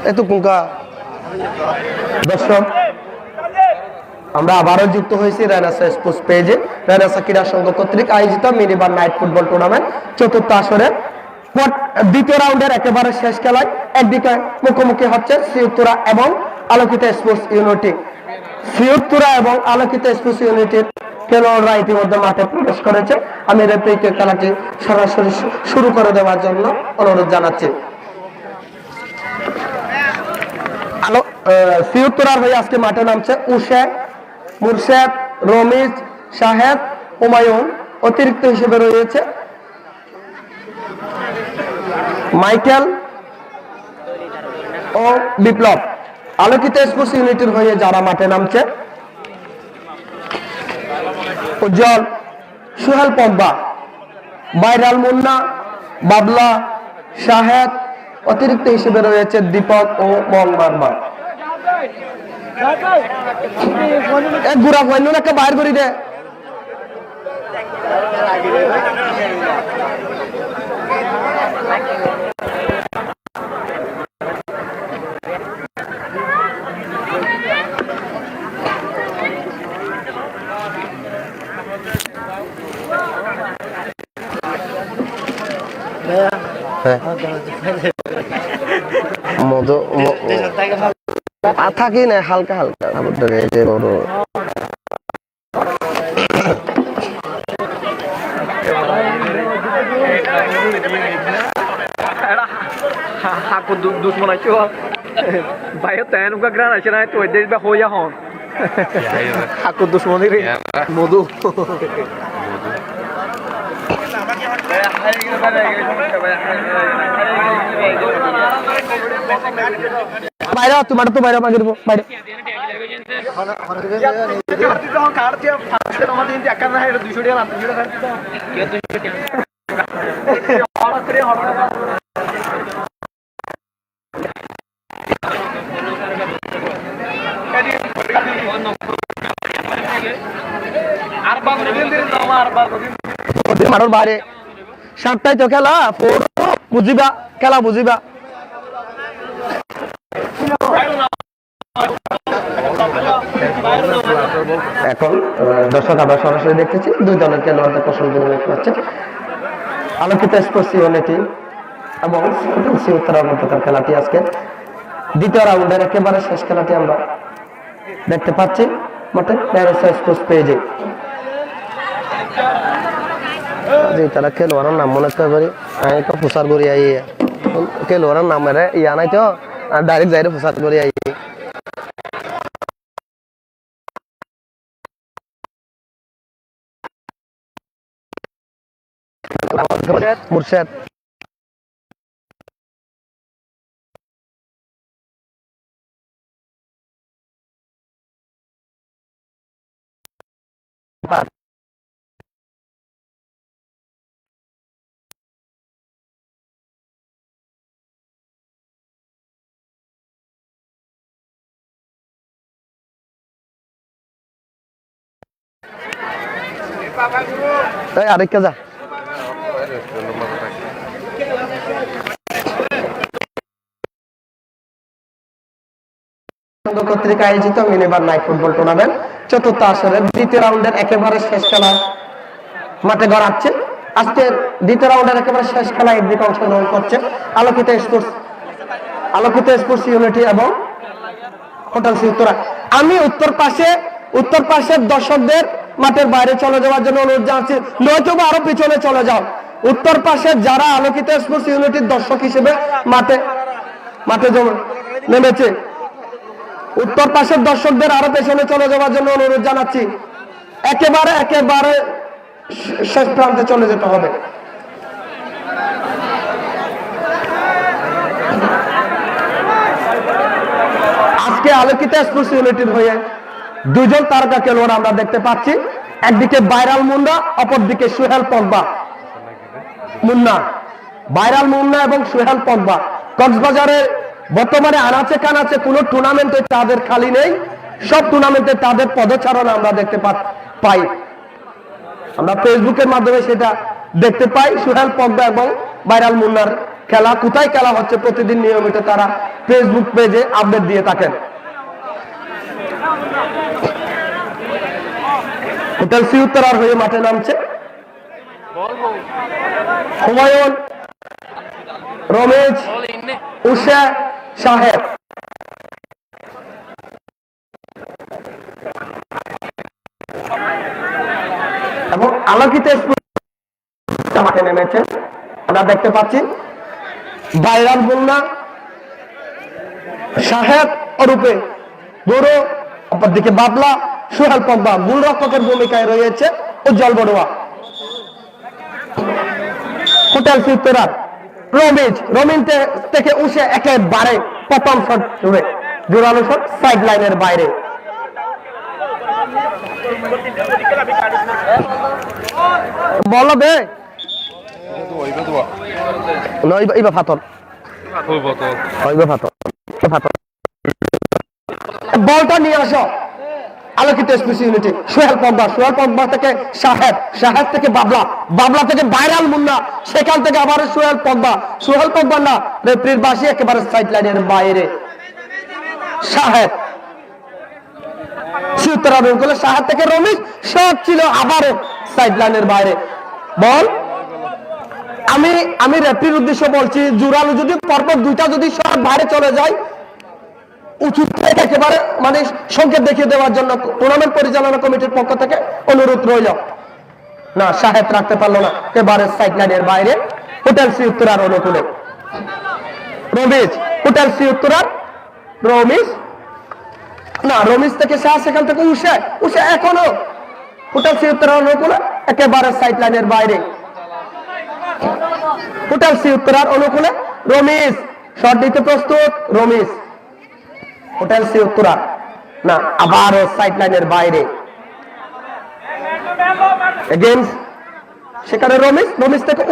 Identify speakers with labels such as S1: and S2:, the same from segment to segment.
S1: এতটুকুকা দর্শক আমরা আবারও যুক্ত হয়েছি রেনেসাঁ স্পোর্টস পেজে। রেনেসাঁ ক্রীড়া সংঘ কর্তৃক আয়োজিত মিনিবার নাইট ফুটবল টুর্নামেন্ট চতুর্থ আসরের দ্বিতীয় রাউন্ডের একেবারে শেষ খেলায় একদিকে মুখোমুখি হচ্ছে শ্রীউত্তরা এবং আলোকিত স্পোর্টস ইউনিটি। শ্রীউত্তরা এবং আলোকিত স্পোর্টস ইউনিটির খেলোয়াড়রা ইতিমধ্যে মাঠে প্রবেশ করেছে। আমি রেফারিকে খেলাটি সরাসরি শুরু করে দেওয়ার জন্য অনুরোধ জানাচ্ছি। শ্রীউত্তরার হয়ে আজকে মাঠে নামছে উশেক, মুর্শেদ, রমিজ, শাহেদ, হুমায়ুন। অতিরিক্ত হিসেবে রয়েছে মাইকেল ও বিপ্লব। আলোকিত স্পোর্টস ইউনিটির হয়ে যারা মাঠে নামছে উজ্জ্বল, সোহেল পম্পা, বাইরাল মুন্না, বাবলা, শাহেদ। অতিরিক্ত হিসেবে রয়েছে দীপক ও মঙ্গলবার। এক গুড়া বন্য একটা বাইর করি দে। থাকি না হালকা হালকা বড়
S2: Aku dushman aja wah, bayar tanya nuka gran aja nih tuh, jadi bah hoya hon. Aku dushman ini, modu. বাইরে তোমার তো বাইরে মাগিরবো বাইরে মাঠের বাইরে 7টায় তো খেলা বুঝিবা খেলা বুঝিবা। এখন দর্শক আমরা সরাসরি দেখতেছি দুই দলের খেলোয়াড়দের কৌশল বিনিময় করছে আলোকিত স্পোর্টস ইউনিটি এবং শ্রীউত্তরার মধ্যকার খেলাটি আজকে দ্বিতীয় রাউন্ডের একেবারে শেষ খেলাটি আমরা দেখতে পাচ্ছি মাঠে রেনেসাঁ স্পোর্টস পেজে। তারা খেলোয়াড়ের নাম মনে করি আমি তো প্রচার করি আই খেলোয়াড়ের নাম ইয়া নাই তো ডাইরেক্ট যাই প্রচার করি আই মুর্শেদ আরেকটা যা কর্তৃক আয়োজিত মিনিবার নাইট ফুটবল টুর্নামেন্ট চতুর্থ আসরের দ্বিতীয় রাউন্ডের একেবারে শেষ খেলা মাঠে গড়াচ্ছে। আজকের দ্বিতীয় রাউন্ডের একেবারে শেষ খেলা একদিকে অংশগ্রহণ করছে আলোকিত স্পোর্টস ইউনিটি এবং হোটেল শ্রীউত্তরা। আমি উত্তর পাশের দর্শকদের মাঠের বাইরে চলে যাওয়ার জন্য অনুরোধ জানাচ্ছি, নয়তো আরো পিছনে চলে যাও। উত্তর পাশে যারা আলোকিত স্পোর্টস ইউনিটির দর্শক হিসেবে মাঠে নেমেছে উত্তর পাশের দর্শকদের আরো পেছনে চলে যাওয়ার জন্য অনুরোধ জানাচ্ছি। একেবারে শেষ প্রান্তে চলে যেতে হবে। আজকে আলোকিত স্পোর্টস ইউনিটির হয়ে দুজন তারকা খেলোয়াড় আমরা দেখতে পাচ্ছি। একদিকে বাইরাল মুন্না, অপরদিকে সোহেল পম্পা। বাইরাল মুন্না এবং সোহেল পম্পা কক্সবাজারের বর্তমানে আনাচে কানাচে কোনো টুর্নামেন্টে তাদের খালি নেই। সব টুর্নামেন্টে তাদের পদচারণা আমরা দেখতে পাই। আমরা ফেসবুকের মাধ্যমে সেটা দেখতে পাই। সোহেল পম্পা এবং বাইরাল মুন্নার
S1: খেলা কোথায় খেলা হচ্ছে প্রতিদিন নিয়মিত তারা ফেসবুক পেজে আপডেট দিয়ে থাকেন। হোটেল সি উত্তরার হয়ে মাঠে নামছে হুমায়ুন, রমেশ, উষা, সাহেব। এবং আলোকিত মাঠে নেমেছে আমরা দেখতে পাচ্ছি বাইরাল বন্যা, সাহেব অরূপে বড়, অপরদিকে বাবলা, সোহেল পগবা, গোলরক্ষকের ভূমিকায় রয়েছে উজ্জ্বল বড়ুয়া। হোটেল সি উত্তরার রমিন থেকে উঠে একেবারে প্রথম শট জুড়ে জোরালো শট সাইড লাইনের বাইরে। বলবে বলটা নিয়ে আসো আলোকিত এক্সপ্রেস ইউনিটি। সোহেল পগবা থেকে সাহেব থেকে বাবলা থেকে ভাইরাল মুন্না, সেখান থেকে আবার সোহেল পগবা না রেফারির বাসি একেবারে সাইড লাইনের বাইরে। সাহেব সাহেব থেকে রমেশ শট ছিল আবারও সাইড লাইনের বাইরে। বল আমি রেফারির উদ্দেশ্যে বলছি, জোরালো যদি পরপর দুইটা যদি শট বাইরে চলে যায় উচিত একেবারে মানে সংকেত দেখিয়ে দেওয়ার জন্য টুর্নামেন্ট পরিচালনা কমিটির পক্ষ থেকে অনুরোধ রইল। না, সাহেব রাখতে পারলো না, একেবারে সাইড লাইনের বাইরে। হোটেল সি উত্তরার অনুকূলে রমেশ, হোটেল সি উত্তরার রমেশ থেকে শাহ, সেখান থেকে উষা এখনো হোটেল সি উত্তরার অনুকূলে একেবারে সাইড লাইনের বাইরে। হোটেল সি উত্তরার অনুকূলে রমেশ শট দিতে প্রস্তুত, রমেশ হোটেল সি উত্তরা না আবারও সাইড লাইনের বাইরে। সেখানে রমেশ থেকে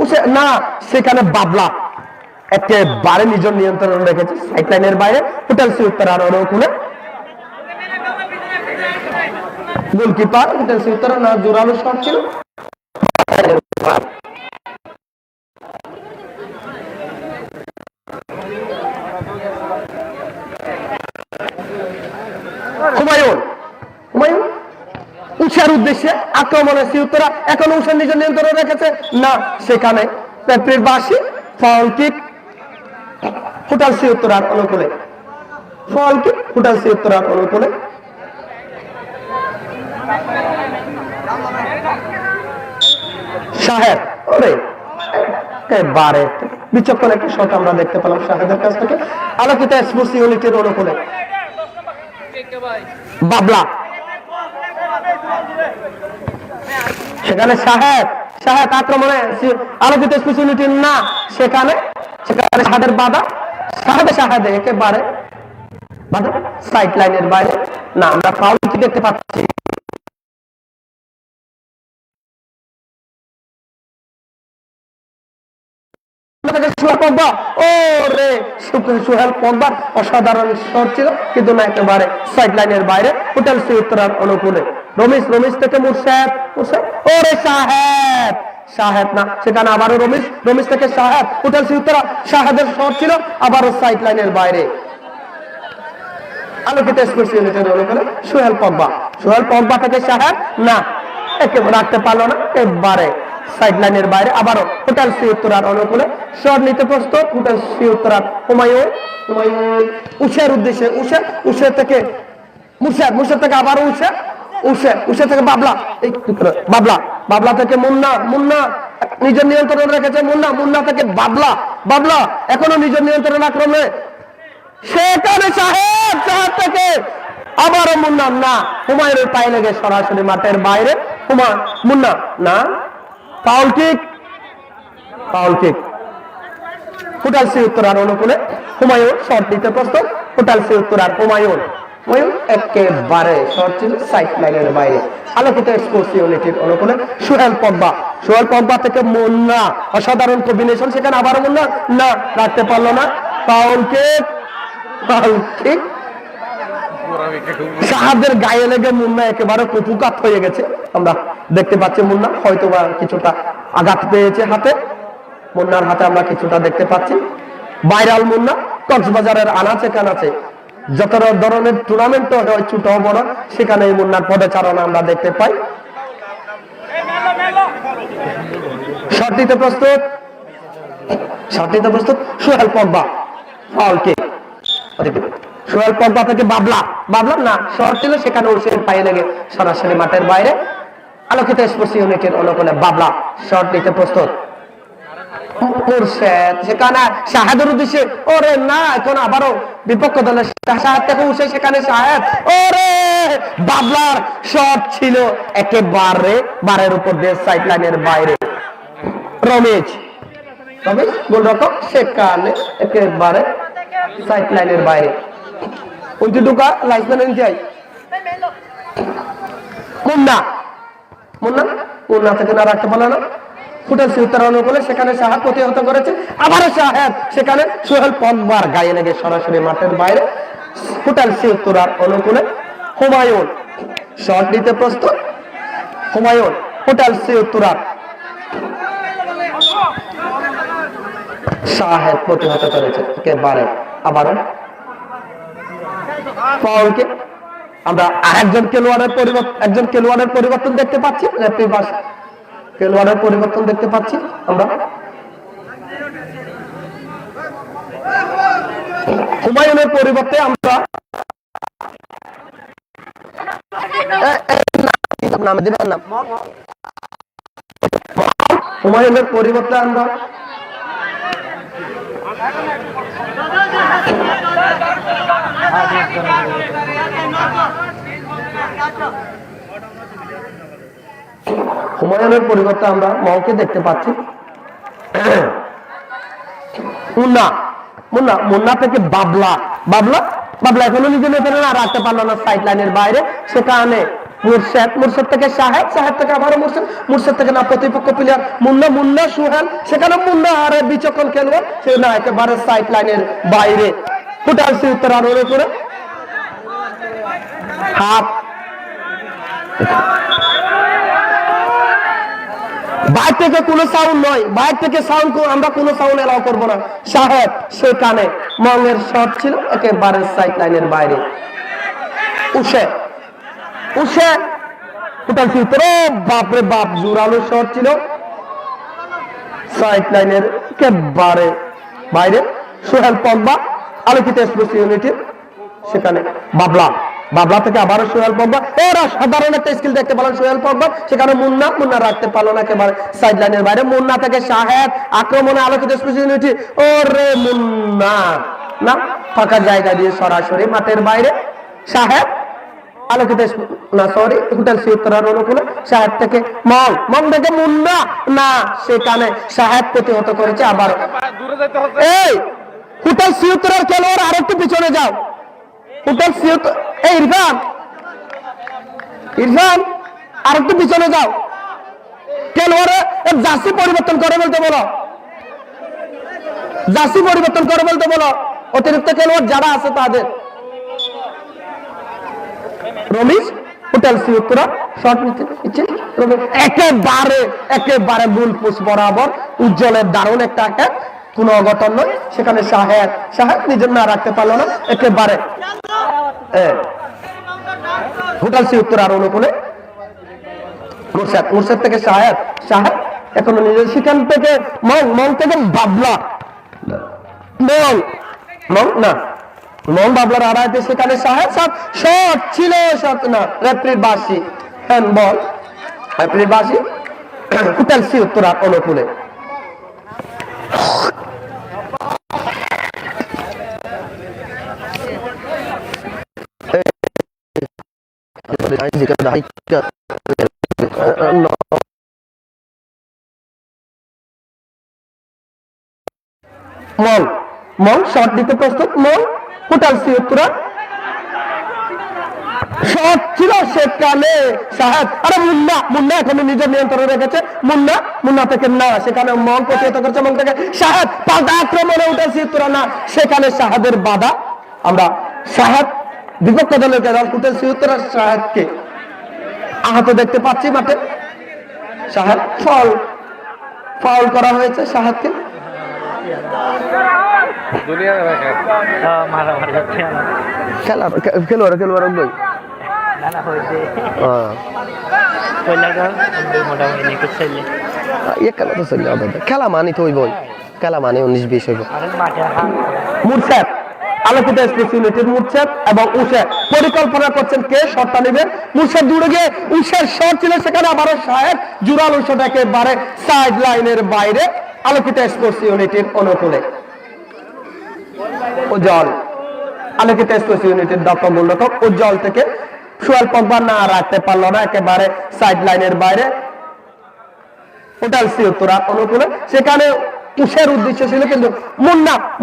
S1: উষে না, সেখানে বাবলা একেবারে নিজের নিয়ন্ত্রণ রেখেছে সাইড লাইনের বাইরে। হোটেল সি উত্তরার অনুকূলে গোলকিপার হোটেল সি উত্তরা না, জোরালো শট ছিল। হুমায়ুন উষার উদ্দেশ্যে আক্রমণে সি উত্তরা এখন উষা নিজের নিয়ন্ত্রণে রেখেছে না, সেখানে পেপ্রির বাসি ফাউল কিক হোটেল সি উত্তরার অনুকূলে। ফাউল কিক হোটেল সি উত্তরার অনুকূলে। সাহেব একেবারে বিচক্ষণ একটা শট আমরা দেখতে পেলাম সাহেবের কাছ থেকে। আলোকিত স্পোর্টস ইউনিটির অনুকূলে বাবলা, সেখানে সাহেব আক্রমণে আলোকিত স্পোর্টস ইউনিটির না, সেখানে সাহেবের বাধা, সাহেবে একেবারে বাধা সাইড লাইনের বাইরে। না, আমরা ফাউল কি দেখতে পাচ্ছি। অসাধারণ শট ছিল কিন্তু না, একেবারে সাইড লাইনের বাইরে। হোটেল সি উত্তরার অনুকূলে রমেশ থেকে মুরসাদ, ওরে সাহেব না, সেখানে আবারও রমেশ থেকে সাহেব। হোটেল সি উত্তরা সাহেবের শট ছিল আবারও সাইড লাইনের বাইরে। আলোকিত স্পোর্টস ইউনিটের অনুকূলে সোহেল পগবা থেকে সাহেব না, একেবারে রাখতে পারলো না, একেবারে সাইড লাইনের বাইরে। আবারও হোটেল সি উত্তরার অনুকূলে শট নিতে প্রস্তুত হোটেল সি উত্তরার হুমায়ুন উষার উদ্দেশ্যে উষা থেকে মুর্শিদ থেকে আবারও উষা থেকে বাবলা থেকে মুন্না নিজের নিয়ন্ত্রণে রেখেছে। মুন্না থেকে বাবলা এখনো নিজের নিয়ন্ত্রণে আক্রমণে, সেখানে সাহেব থেকে আবারও মুন্না না, হুমায়ুনের পায়ে লেগে সরাসরি মাঠের বাইরে। মুন্না না, ফাউল কিক হোটেল সি উত্তরার অনুকূলে হুমায়ুন শট দিতে প্রস্তুত। হোটেল সি উত্তরার হুমায়ুন একেবারে শট ছিল সাইড লাইনের বাইরে। আলোকিত স্পোর্টস ইউনিটির অনুকূলে সোহেল পগবা থেকে মুন্না, অসাধারণ কম্বিনেশন, সেখানে আবারও মুন্না না, রাখতে পারলো না। ফাউল কিক সাহাদের গায়ে লেগে মুন্না একেবারে কুপুকাত হয়ে গেছে, আমরা দেখতে পাচ্ছি। মুন্না হয়তো বা কিছুটা আঘাত পেয়েছে হাতে। মুন্নার হাতে আমরা কিছুটা দেখতে পাচ্ছি। ভাইরাল মুন্না কক্সবাজারের আনাচে কানাচে যত ধরনের টুর্নামেন্ট হয় ছোট বড়, সেখানে এই মুন্নার পদচারণা আমরা দেখতে পাই। শট নিতে প্রস্তুত, Sohel Pogba, foul kick. Sohel Pogba থেকে বাবলা না শট ছিল, সেখানে হোসেন পায়ে লেগে সরাসরি মাঠের বাইরে। আলোকিত স্পোর্টস ইউনিটের অনুকূলে বাবলা শট নিতে প্রস্তুত। সেখানে শাহেদের উদ্দেশ্যে, ওরে না, এখন আবারও বিপক্ষ দলের শাহেদ থেকে উঠে, সেখানে শাহেদ, ওরে বাবলার শট ছিল একেবারে বারের উপর দিয়ে সাইড লাইনের বাইরে। রমেশ গোলরক্ষক সেখানে একেবারে সাইড লাইনের বাইরে। উল্টি ঢুকা লাইসম্যান মুন্না থেকে না রাখতে পারলো না। ফুটেলসি উত্তরায়ণ করে সেখানে শাহেদ প্রতিহত করেছে, আবারও শাহেদ, সেখানে সোহেল পগবার গায়ে লেগে সরাসরি মাঠের বাইরে। ফুটেলসি উত্তরার অনুকূলে হুমায়ুন শট নিতে প্রস্তুত। হুমায়ুন ফুটেলসি উত্তরার, শাহেদ প্রতিহত করেছে একেবারে। আবারও ফাউলকে আমরা আরেকজন খেলোয়াড়ের পরিবর্তন দেখতে পাচ্ছি। খেলোয়াড়ের পরিবর্তন দেখতে পাচ্ছি আমরা। হুমায়ুনের পরিবর্তে আমরা হুমায়ুনের পরিবর্তে আমরা হুমায়ুনের পরিবর্তে আমরা মৌকে দেখতে পাচ্ছি। মুন্না থেকে বাবলা এখনো নিজে নেতৃত্বে না রাখতে পারলো না সাইড লাইনের বাইরে। সেখানে মুর্শেদ থেকে শাহেদ থেকে আবারও মুর্শেদ থেকে না প্রতিপক্ষ প্লেয়ার মুন্না সোহেল, সেখানে মুন্না আরে বিচক্ষণ খেলবে, সে না একেবারে সাইড লাইনের বাইরে। ফুটালসি উত্তরার উপরে হাত, বাইর থেকে কোনো সাউন্ড নয়, বাইর থেকে সাউন্ড আমরা কোনো সাউন্ড এলাও করবো না। শাহেদ সেখানে মঙ্গের শট ছিল একেবারে সাইড লাইনের বাইরে। ফুটালসি উত্তর, বাপরে বাপ, জোরালো শট ছিল সাইড লাইনের একেবারে বাইরে। সোহেল পগবা আলোকিত স্পোর্টস ইউনিটি, সেখানে বাবলা থেকে আবারও সোহেল পগবা, ওরা সাধারণ একটা স্কিল দেখতে পেলেন সোহেল পগবা, সেখানে মুন্না রাখতে পারলো না একেবারে সাইড লাইনের বাইরে। মুন্না থেকে শাহেদ আক্রমণে আলোকিত স্পোর্টস ইউনিটি, ওরে মুন্না না ফাঁকা জায়গা দিয়ে সরাসরি মাঠের বাইরে। শাহেদ আলোকিত না সরি ফুটালসি উত্তরার অনুকূলে শাহেদ থেকে মং থেকে মুন্না না, সেখানে শাহেদ প্রতিহত করেছে আবার। এই ফুটালসি উত্তরার খেলোয়াড় আর একটু পিছনে যাও। ফুটালসি ইরফান আর একটু পিছনে যাও। খেলোয়াড়ের জার্সি পরিবর্তন করে বলতে বলো, অতিরিক্ত খেলোয়াড় যারা আছে তাদের। রমেশ ফুটালসি উত্তরা শট নিচ্ছে, একেবারে গোল পোস্ট বরাবর উজ্জ্বলের দারুণ একটা আঘাত, কোনো অঘটন নয়। সেখানে শাহেদ নিজের না রাখতে পারলো না একেবারে। ফুটালসি উত্তরার অনুকূলে মুর্শেদ থেকে শাহেদ এখনো নিজের, সেখান থেকে মং থেকে বাবলা, বাবলার আড়াইতে, সেখানে শাহেদ শট ছিল, শট না, রেফারির বাঁশি, হ্যান্ডবল, রেফারির বাঁশি। ফুটালসি উত্তরার অনুকূলে মং শট দিতে প্রস্তুত। ফুটালসি উত্তরা শট ছিল, সেখানে শাহেদ, আরে মুন্না এখনো নিজের নিয়ন্ত্রণে রেখেছে। মুন্না থেকে না, সেখানে মং প্রতিহত করছে, মং থেকে শাহেদ পাল্টা আক্রমণে উঠেছে উত্তরা না, সেখানে শাহেদের বাধা। আমরা শাহেদ বিপক্ষ দলের খেলোয়াড় ফুটালসি উত্তরা শাহেদকে আহত দেখতে পাচ্ছি মাঠে। শাহেদ ফাউল করা হয়েছে শাহেদকে।
S2: খেলোয়াড় বই খেলা মানি তো হইব খেলা মানে 19-20 হইব মুরসাদ আলোকিত স্পোর্টস ইউনিটের মুরসাদ এবং উষা পরিকল্পনা করছেন কে শটটা নেবেন মুরসাদ দূরে গিয়ে উষার শট ছিল সেখানে আবারও সাহেব জুরাল শট একেবারে সাইড লাইনের বাইরে আলোকিত স্পোর্টস ইউনিটের অনুকূলে উজ্জ্বল আলোকিত স্পোর্টস ইউনিটের দক্ষ গোলরক্ষক উজ্জ্বল থেকে সোহেল পগবা না রাখতে পারলো না একেবারে সাইড লাইনের বাইরে হোটেল সিউতরা অনুকূলে সেখানে উষের উদ্দেশ্য ছিল কিন্তু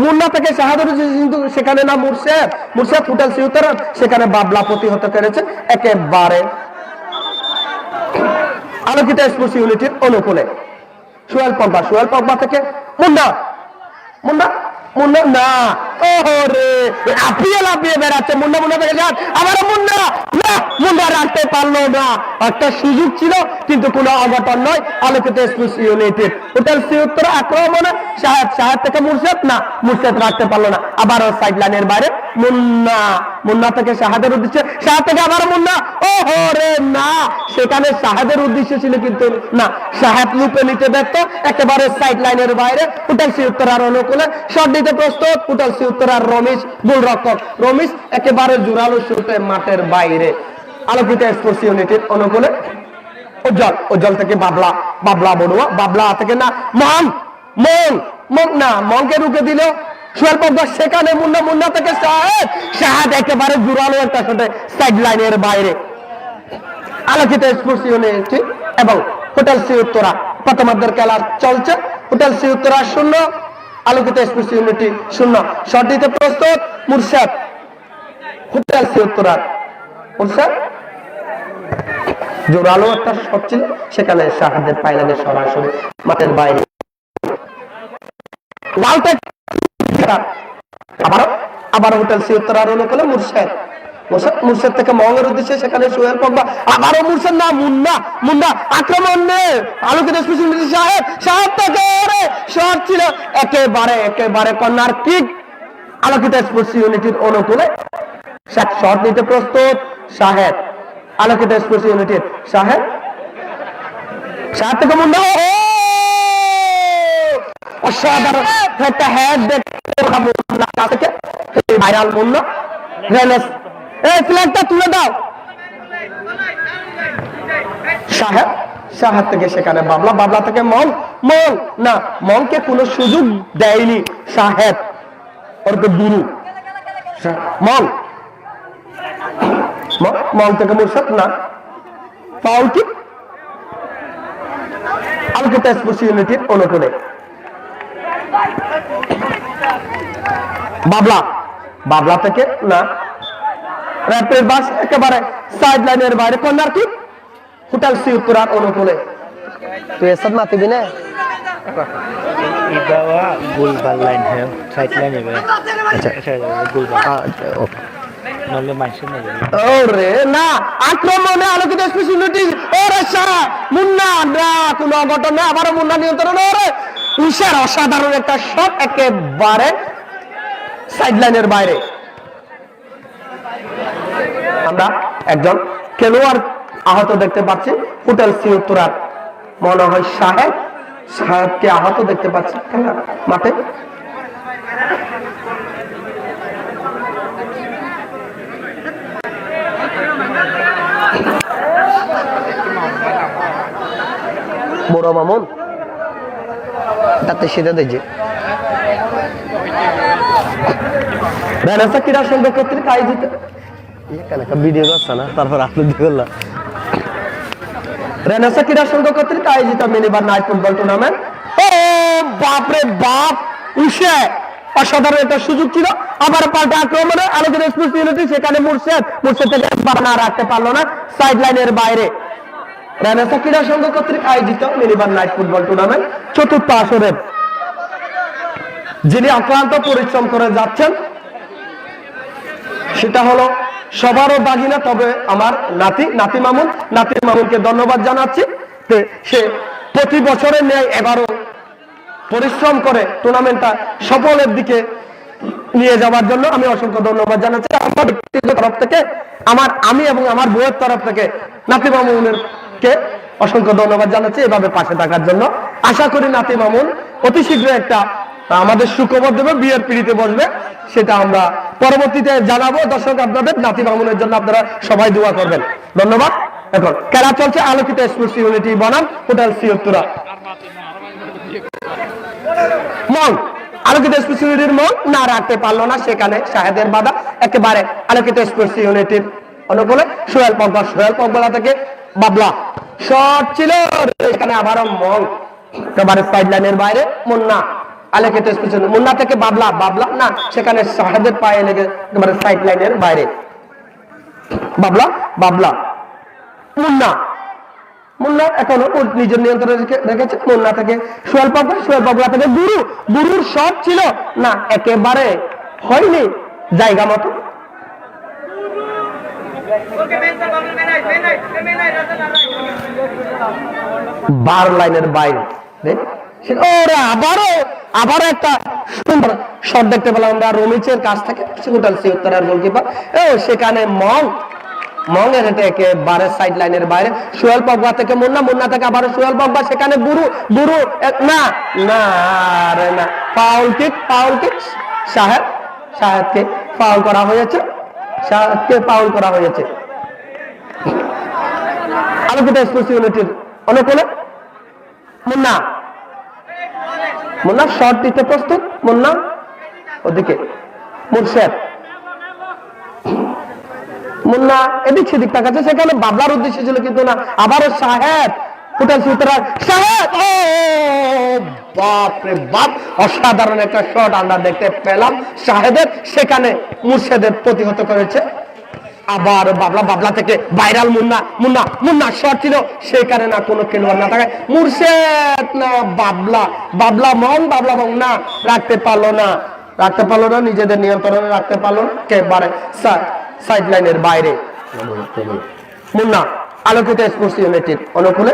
S2: মুন্না থেকে শাহাদের কিন্তু সেখানে না মুরশেদ হোটেল সিউতরা সেখানে বাবলা প্রতিহত করেছে একেবারে আলোকিত স্পোর্টস ইউনিটির অনুকূলে সোহেল পগবা থেকে মুন্না না ওরে লাফিয়ে বেড়াচ্ছে মুন্না থেকে যান আবার মুন্না রাখতে পারলো না একটা সুযোগ ছিল কিন্তু কোনো অঘটন নয় আলোকিত স্পোর্টস ইউনিটেড হোটেল সিউতরা আক্রমণে সাহেব থেকে মুরশেদ রাখতে পারলো না আবারও সাইড লাইনের বাইরে মুন্না থেকে শাহাদের উদ্দেশ্যে শাহাদ থেকে আবার মুন্না ওরে না সেখানে শাহাদের উদ্দেশ্য ছিল কিন্তু না শাহাদ লুপে নিতে ব্যর্থ একেবারে সাইড লাইনের বাইরে হোটেল সিউতরার অনুকূলে শট দিতে প্রস্তুত হোটেল সিউতরার রমেশ গোলরক্ষক রমেশ একেবারে জোরালো শুটে মাঠের বাইরে আলোকিত স্পোর্টস ইউনিটের অনুকূলে উজ্জ্বল থেকে বাবলা বড়ুয়া বাবলা থেকে না মনকে রুখে দিল সোহেল পগবা সেখানে মুন্না থেকে শাহাদ একেবারে জোরালো একটা শুটে সাইড লাইনের বাইরে আলোকিত স্পোর্টস ইউনিট এবং হোটেল সিউতরা প্রথমার্ধের খেলা চলছে হোটেল সিউতরা 0 আলোকিত স্পোর্টস ইউনিটি 0 শট দিতে প্রস্তুত মুরশেদ হোটেল সিউতরা জোরালো একটা শট ছিল সেখানে শাহাদের পাইলাদের সরাসরি মাঠের বাইরে আবার হোটেল সিউতরার অনুকূলে মুরশেদ থেকে মঙ্গের উদ্দেশ্যে সেখানে সোহেল পগবা আবারও মুরশেদ না মুন্না আক্রমণ আলোকিত স্পোর্টস ইউনিটি সাহেব থেকে শট ছিল একেবারে কর্নার কিক আলোকিত স্পোর্টস ইউনিটির অনুকূলে শট নিতে প্রস্তুত সাহেব আলোকিত স্পোর্টস ইউনিটির সাহেব থেকে মুন্না অসাধারণ একটা হেড দেখতে ভাইরাল মুন্না ফ্ল্যাগটা তুলে দাও সাহেব থেকে সেখানে বাবলা থেকে মনকে কোনো সুযোগ দেয়নি সাহেব ওর তো দুরু মন থেকে মুরশেদ না ফাউল কি আলোকিত স্পোর্টস ইউনিটির অনুকূলে বাবলা থেকে না র্যাপিড বাস একেবারে সাইড লাইনের বাইরে কর্নার কিক হোটেল সিউতরার অনুকূলে তুই এসব মাতিবি না
S3: ইবাওয়া গোলবাল লাইন है সাইড লাইন হবে আচ্ছা গোলবাল ওকে নলে মাইছে না
S2: ওরে না আক্রমণে আলোকিত স্পোর্টস ইউনিটি ওরে মুন্না না কোনো অঘটন না আবারও মুন্না নিয়ন্ত্রণ ওরে উষার অসাধারণ একটা শট একেবারে সাইড লাইনের বাইরে আমরা একজন খেলোয়াড় আহত দেখতে পাচ্ছি হোটেল সিউতরার মনে হয় সাহেবকে আহত দেখতে পাচ্ছি মাঠে বড় মামুন তাতে সেটা দেখছে ক্রীড়া সংঘ কর্তৃক আয়োজিত ভিডিও করছে না তারপর আপলোড করলাম রেনেসা ক্রীড়া সংঘ কর্তৃক আয়োজিত মিনিবার নাইট ফুটবল টুর্নামেন্ট ও বাপরে বাপ উষে অসাধারণ একটা সুযোগ ছিল আবার পাল্টা আক্রমণে আলোকিত স্পোর্টস ইউনিটি সেখানে মুরশেদ থেকে না রাখতে পারলো না সাইড লাইনের বাইরে রেনেসা ক্রীড়া সংঘ কর্তৃক আয়োজিত মিনিবার নাইট ফুটবল টুর্নামেন্ট চতুর্থ আসরে যিনি অক্লান্ত পরিশ্রম করে যাচ্ছেন সেটা হলো সবারও দাগিনা তবে আমার নাতি মামুনকে ধন্যবাদ জানাচ্ছি সে প্রতি বছরের ন্যায় এবারও
S1: পরিশ্রম করে টুর্নামেন্টটা সফলের দিকে নিয়ে যাওয়ার জন্য আমি অসংখ্য ধন্যবাদ জানাচ্ছি আমার ব্যক্তিগত তরফ থেকে, আমি এবং আমার বউয়ের তরফ থেকে নাতি মামুনকে অসংখ্য ধন্যবাদ জানাচ্ছি এভাবে পাশে থাকার জন্য। আশা করি নাতি মামুন অতি শীঘ্র একটা আমাদের সুখবর দেবে, বিয়ের পিড়িতে বসবে, সেটা আমরা পরবর্তীতে জানাবো। দর্শক আপনাদের নাতি মামুনের জন্য আপনারা সবাই দোয়া করবেন। ধন্যবাদ। এখন খেলা চলছে আলোকিত স্পোর্টস ইউনিটি বনাম হোটেল সিউত্তরা। মং আলোকিত স্পোর্টস ইউনিটির মং না রাখতে পারলো না, সেখানে শাহেদের বাধা একেবারে আলোকিত স্পোর্টস ইউনিটির অনুকূলে সোহেল পগবালা থেকে বাবলা শট ছিল, এখানে আবারও মং একেবারে সাইড লাইনের বাইরে মুন্না আলোকিত স্পোর্টস ইউনিটি, মুন্না থেকে বাবলা না, সেখানে শাহেদের পায়ে লেগে একেবারে সাইড লাইনের বাইরে বাবলা মুন্না এখনো নিজের নিয়ন্ত্রণে রেখেছে। মুন্না থেকে সোহেল পগলা থেকে গুরুর শট ছিল না, একেবারে হয়নি জায়গা মতো। বার লাইনের বাইরে ওরা আবারও একটা সুন্দর শট দেখতে পেলাম আমরা রমিচের কাছ থেকে, হোটেল সিউত্তরার গোলকিপার, সেখানে মং হেঁটে একেবারে সাইড লাইনের বাইরে সোহেল পগবা থেকে মুন্না থেকে আবার সোহেল পগবা, সেখানে গুরু না ফাউল কিক শাহেদকে ফাউল করা হয়েছে। আলোকিত স্পোর্টস ইউনিটির অনুকূলে মুন্না শট দিতে প্রস্তুত, মুন্না ওদিকে মুন্না এদিক সেদিক তাকাচ্ছে, সেখানে বাবলার উদ্দেশ্য ছিল কিন্তু না, আবারও শাহেদ হোটেল সিউত্তরার বাপরে বাপ অসাধারণ একটা শট আমরা দেখতে পেলাম শাহেদের, সেখানে মুর্শেদের প্রতিহত করেছে। আবার বাবলা থেকে ভাইরাল মুন্না শট ছিল, সেখানে না কোনো খেলোয়াড় না থাকায় মুর্শেদ না বাবলা মং না রাখতে পারলো না, নিজেদের নিয়ন্ত্রণে রাখতে পারলো না, একেবারে সাইড লাইনের বাইরে। মুন্না আলোকিত স্পোর্টস ইউনিটির অনুকূলে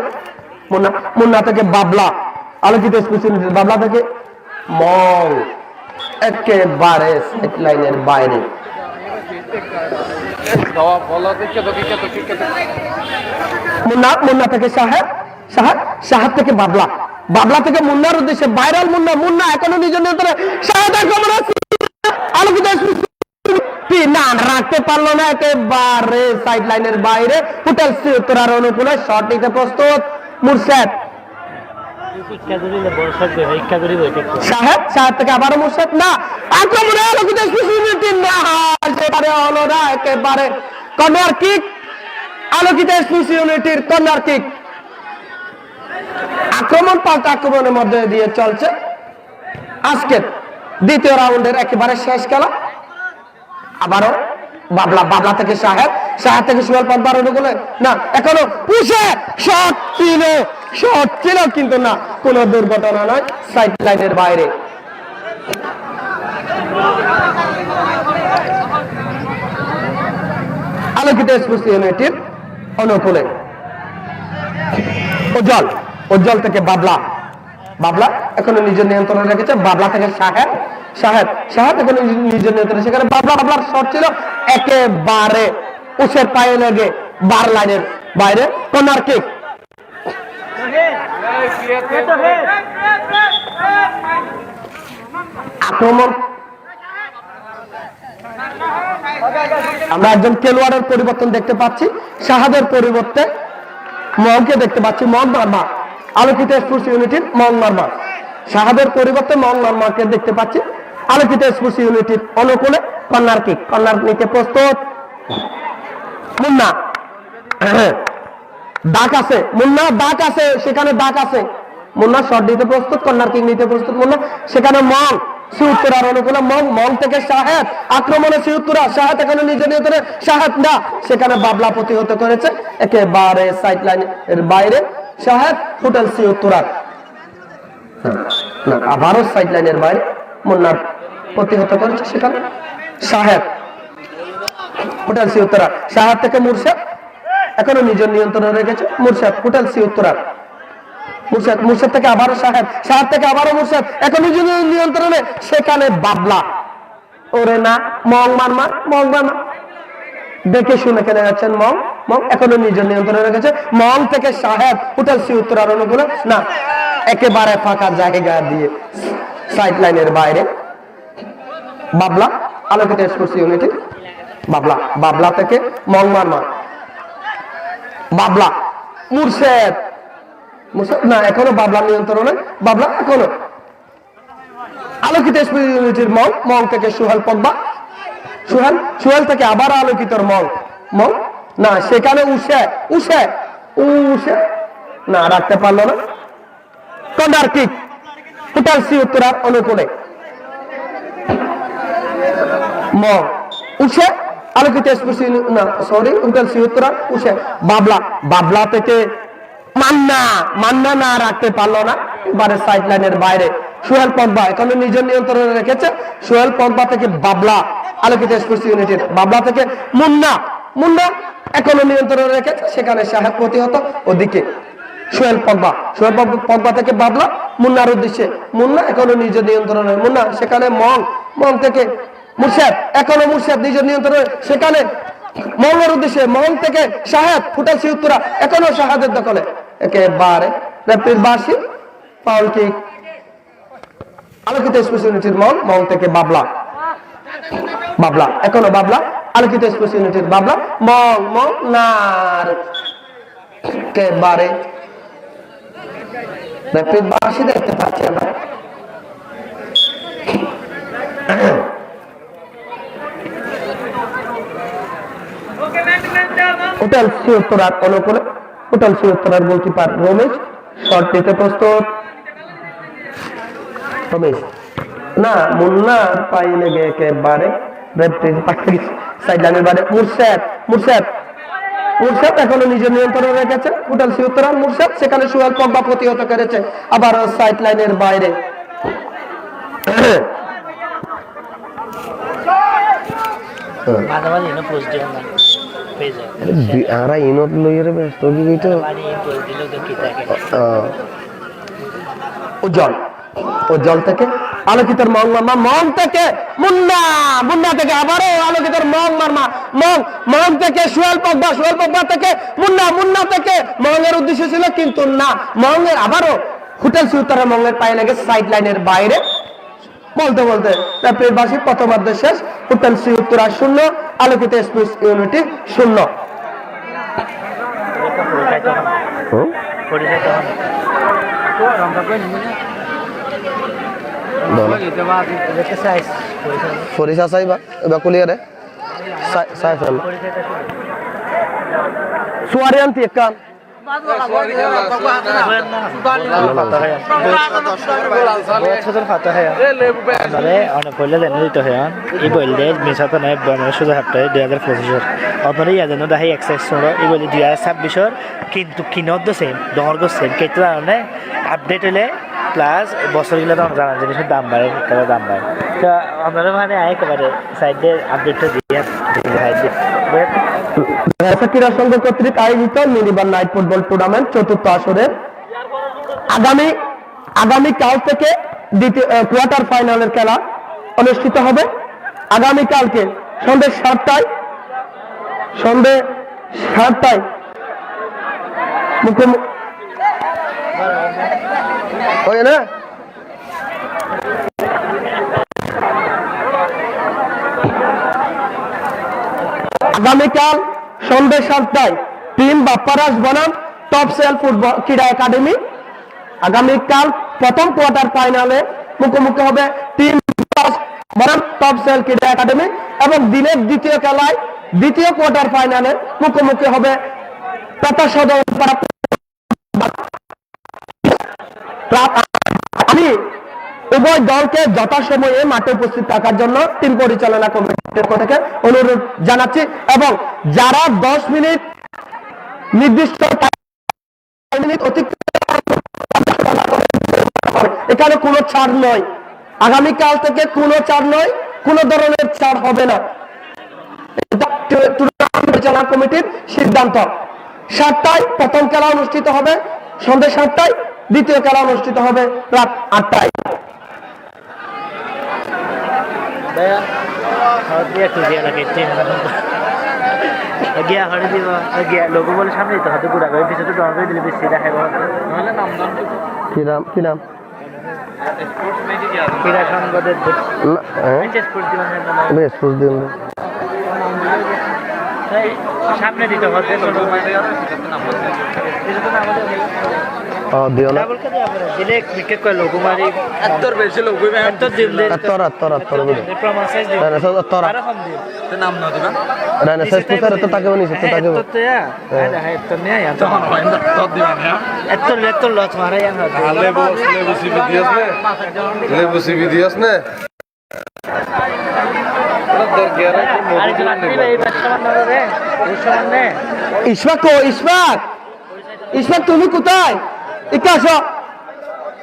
S1: মুন্না থেকে বাবলা, আলোকিত স্পোর্টস ইউনিটির বাবলা থেকে মং একেবারে সাইড লাইনের বাইরে। মুন্না থেকে শাহেদ থেকে বাবলা থেকে মুন্নার উদ্দেশ্যে ভাইরাল মুন্না এখনো নিজের নিয়ন্ত্রণে, শাহেদ আলোকিত না রাখতে পারলো না, একেবারে সাইড লাইনের বাইরে হোটেল সিউত্তরার অনুকূলে শট নিতে প্রস্তুত মুর্শেদ। শাহেদ থেকে আবারও মুর্শেদ না আক্রমণে আলোকিত হলো না, একেবারে কর্নার কিক, আলোকিত স্পোর্টস ইউনিটির কর্নার কিক। আক্রমণের মধ্যে দিয়ে চলছে আজকের দ্বিতীয় রাউন্ডের একেবারে শেষ খেলা। আবারও বাবলা থেকে শাহেদ থেকে সোহেল পগবার অনুকূলে না, এখনো পুষে শট ছিল কিন্তু না, কোনো দুর্ঘটনা নয়, সাইড লাইনের বাইরে। আলোকিত স্পোর্টস ইউনিটির অনুকূলে উজ্জ্বল থেকে বাবলা এখনো নিজের নিয়ন্ত্রণে রেখেছে, বাবলা থেকে শাহেদ এখনো নিজের নিয়ন্ত্রণে, সেখানে বাবলার শট ছিল একেবারে উসের পায়ে লেগে বার লাইনের বাইরে, কর্নার কিক। আক্রমণ আমরা একজন খেলোয়াড়ের পরিবর্তন দেখতে পাচ্ছি, শাহাদের পরিবর্তে মংকে দেখতে পাচ্ছি, মং মার্মা, আলোকিত স্পোর্টস ইউনিটির মং মার্মা, শাহাদের পরিবর্তে মং মার্মাকে দেখতে পাচ্ছি আলোকিত স্পোর্টস ইউনিটির অনুকূলে কর্নার কিক, কর্নার নিতে প্রস্তুত মুন্না, ডাক আছে সেখানে মুন্না শট দিতে প্রস্তুত, কর্নার কিক নিতে প্রস্তুত মুন্না, সেখানে মং সিউত্তরার অনুকূলে মং থেকে শাহেদ, আক্রমণে সিউত্তরা, শাহেদ এখানে নিজে নিয়ন্ত্রণে, শাহেদ না, সেখানে বাবলা প্রতিহত করেছে একেবারে সাইড লাইনের বাইরে, শাহেদ হোটেল সিউত্তরার আবারও সাইড লাইনের বাইরে মুন্নার প্রতিহত করেছে, সেখানে শাহেদ হোটেল সিউত্তরা, শাহেদ থেকে মুর্শেদ এখনো নিজের নিয়ন্ত্রণে রেখেছে মুর্শেদ হোটেল সিউত্তরার মুর্শেদ থেকে আবারও সাহেব থেকে আবারও মুর্শেদ, এখন নিজের নিয়ন্ত্রণে, সেখানে বাবলা, ওরে না মং মারমা দেখে শুনে খেলে যাচ্ছেন মং এখনো নিজের নিয়ন্ত্রণে রেখেছে। মং থেকে সাহেব হোটেল সি উত্তরার অনুকূলে না, একেবারে ফাঁকা জায়গা দিয়ে সাইড লাইনের বাইরে বাবলা, আলোকিত স্পোর্টস ইউনিটি বাবলা থেকে মং মারমা, বাবলা মুর্শেদ না, এখনো বাবলা নিয়ন্ত্রণে, বাবলা এখনো আলোকিত স্পোর্টস ইউনিটির মং থেকে সোহেল পগবা, সোহেল থেকে আবার আলোকিত মং না, সেখানে উষে না, রাখতে পারলো না। কর্নার কিক হোটেল সি উত্তরার অনুকূলে, উষে আলোকিত না সরি হোটেল সি উত্তরার উষে, বাবলা থেকে মান্না না রাখতে পারলো না, এবারে সাইড লাইনের বাইরে সোহেল পগবা এখনো নিজের নিয়ন্ত্রণে রেখেছে। সোহেল পগবা থেকে বাবলা, আলোকিত স্পোর্টস ইউনিটির বাবলা থেকে মুন্না এখনো নিয়ন্ত্রণে রেখেছে, সেখানে সাহেব প্রতিহত। ওদিকে সোহেল পগবা থেকে বাবলা মুন্নার উদ্দেশ্যে, মুন্না এখনো নিজের নিয়ন্ত্রণে, মুন্না সেখানে মং থেকে মুর্শেদ, এখনো মুর্শেদ নিজের নিয়ন্ত্রণে, সেখানে মঙ্গের উদ্দেশ্যে, মং থেকে সাহেব হোটেল সি উত্তরা এখনো শাহাদের দখলে, একেবারে রেফারির বাঁশি, ফাউল কিক আলোকিত স্পোর্টস ইউনিটির মং থেকে বাবলা এখনো বাবলা, আলোকিত স্পোর্টস ইউনিটির বাবলা, মং নার একেবারে রেফারির বাঁশি দেখতে পাচ্ছি আমরা। হোটেল সি উত্তরার অনুকূলে, হোটেল সি উত্তরার গোলকিপার রমেশ, শট নিতে প্রস্তুত। রমেশ না, মুন্নার পায়ে লেগে একেবারে সাইড লাইনের বাইরে মুর্শেদ এখনো নিজের নিয়ন্ত্রণে রেখেছে হোটেল সি উত্তরার মুর্শেদ, সেখানে সোহেল পগবা প্রতিহত করেছে, আবার সাইড লাইনের বাইরে উজ্জ্বল থেকে আলোকিত মং থেকে মুন্না থেকে আবারও আলোকিত মং থেকে সোহেল পগবা থেকে মুন্না থেকে মঙ্গের উদ্দেশ্য ছিল, কিন্তু না, মঙ্গের আবারও হোটেল সি উত্তরা মঙ্গের পায়ে লেগে সাইড লাইনের বাইরে। বলতে রেফারির বাঁশি, প্রথমার্ধ শেষ, হোটেল সি উত্তরা 0, আলোকিত স্পোর্টস ইউনিটি 0। ফরিসা সাইবা এবার কুলিয়ারে সুয়ারিয়ান্তি একান
S3: কিন্তু কিনত সেম ডর সেম কেতু আপডেট হলে প্লাস বছরগুলো তো জানা জিনিসের দাম বাড়ে, দাম বাড়ে, তো আপনারা মানে একেবারে সাইডে আপডেটটা দিয়ে
S1: ক্রীড়া সংঘ কর্তৃক আয়োজিত মিনিবান নাইট ফুটবল টুর্নামেন্ট চতুর্থ আসরের আগামীকাল থেকে দ্বিতীয় কোয়ার্টার ফাইনালের খেলা অনুষ্ঠিত হবে। আগামীকালকে সন্ধ্যে 7টায় না আগামীকাল সন্ধ্যে 7টায় টিম বাপ্পারাজ বনাম টপ সেল ফুটবল ক্রীড়া একাডেমি আগামীকাল প্রথম কোয়ার্টার ফাইনালে মুখোমুখি হবে টিম বনাম টপ সেল ক্রীড়া একাডেমি, এবং দিনের দ্বিতীয় খেলায় দ্বিতীয় কোয়ার্টার ফাইনালে মুখোমুখি হবে টাটা সদর। আমি উভয় দলকে যথাসময়ে মাঠে উপস্থিত থাকার জন্য টিম পরিচালনা কমিটির পক্ষ থেকে অনুরোধ জানাচ্ছি, এবং যারা 10 মিনিট নির্দিষ্ট মিনিট এখানে কোনো ছাড় নয়, আগামীকাল থেকে কোনো ছাড় নয়, কোনো ধরনের ছাড় হবে না, পরিচালনা কমিটির সিদ্ধান্ত। 7টায় প্রথম খেলা অনুষ্ঠিত হবে, সন্ধ্যে 7টায় দ্বিতীয় খেলা অনুষ্ঠিত হবে রাত 8টায়।
S3: লোগো বলে সামনে তো হাতে পুরা করে পিছনে ডর করে দিলে বেশি দেখা
S1: কি নাম
S3: ক্রীড়া সংবাদের সামনে দিতে হবে দিলে ক্রিকেট করে লোগো মারি এত্তর বেশি লোগো এত্তর দিলে
S1: এত্তর
S3: প্রমাণ সাইজ দিবে আরো কম দিবে নাম না দিবা
S1: রানা সাইজ পুতারে তো তাকে বনিছে তো তাকে
S3: এত্তর তে এত্তর নে তখন হয় না তো দিবা না এত্তর লট মারা না
S2: লেবু সিবি দিয়াস না
S1: ইশফাক তুমি কোথায় একটু আসো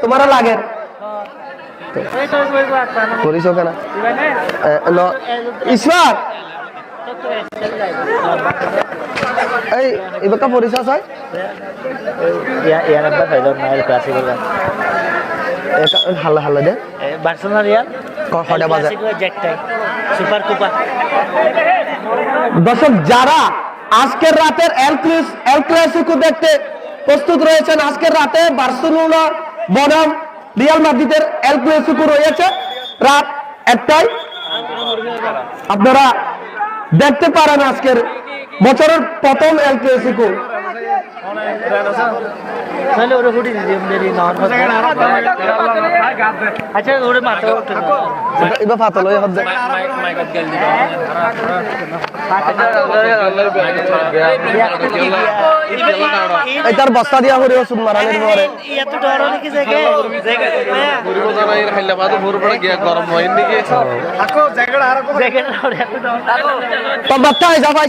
S1: তোমার লাগে করিস কেন ইশফাক এই এবার পরিচয় হয় হাল্লা হাল্লা দে
S3: বার্সেলোনা রিয়াল
S1: কয়টা বাজে
S3: সুপার কুপা
S1: দর্শক যারা আজকের রাতের এল ক্লাসিকো দেখতে প্রস্তুত রয়েছেন, আজকের রাতে বার্সেলোনা বনাম রিয়াল মাদ্রিদের এল ক্লাসিকো রয়েছে রাত 1টায়। আপনারা দেখতে পারেন আজকের বছরের প্রথম এল ক্লাসিকো।
S3: আচ্ছা ওরে মাথা
S1: এবার ফাতল হয়ে হবে এটার বস্তা দিয়া হরে ওষুধ মারানোর পরে
S3: এত ডর নাকি
S2: গরম হয় নাকি
S1: তোর বাচ্চা হয়ে যা ভাই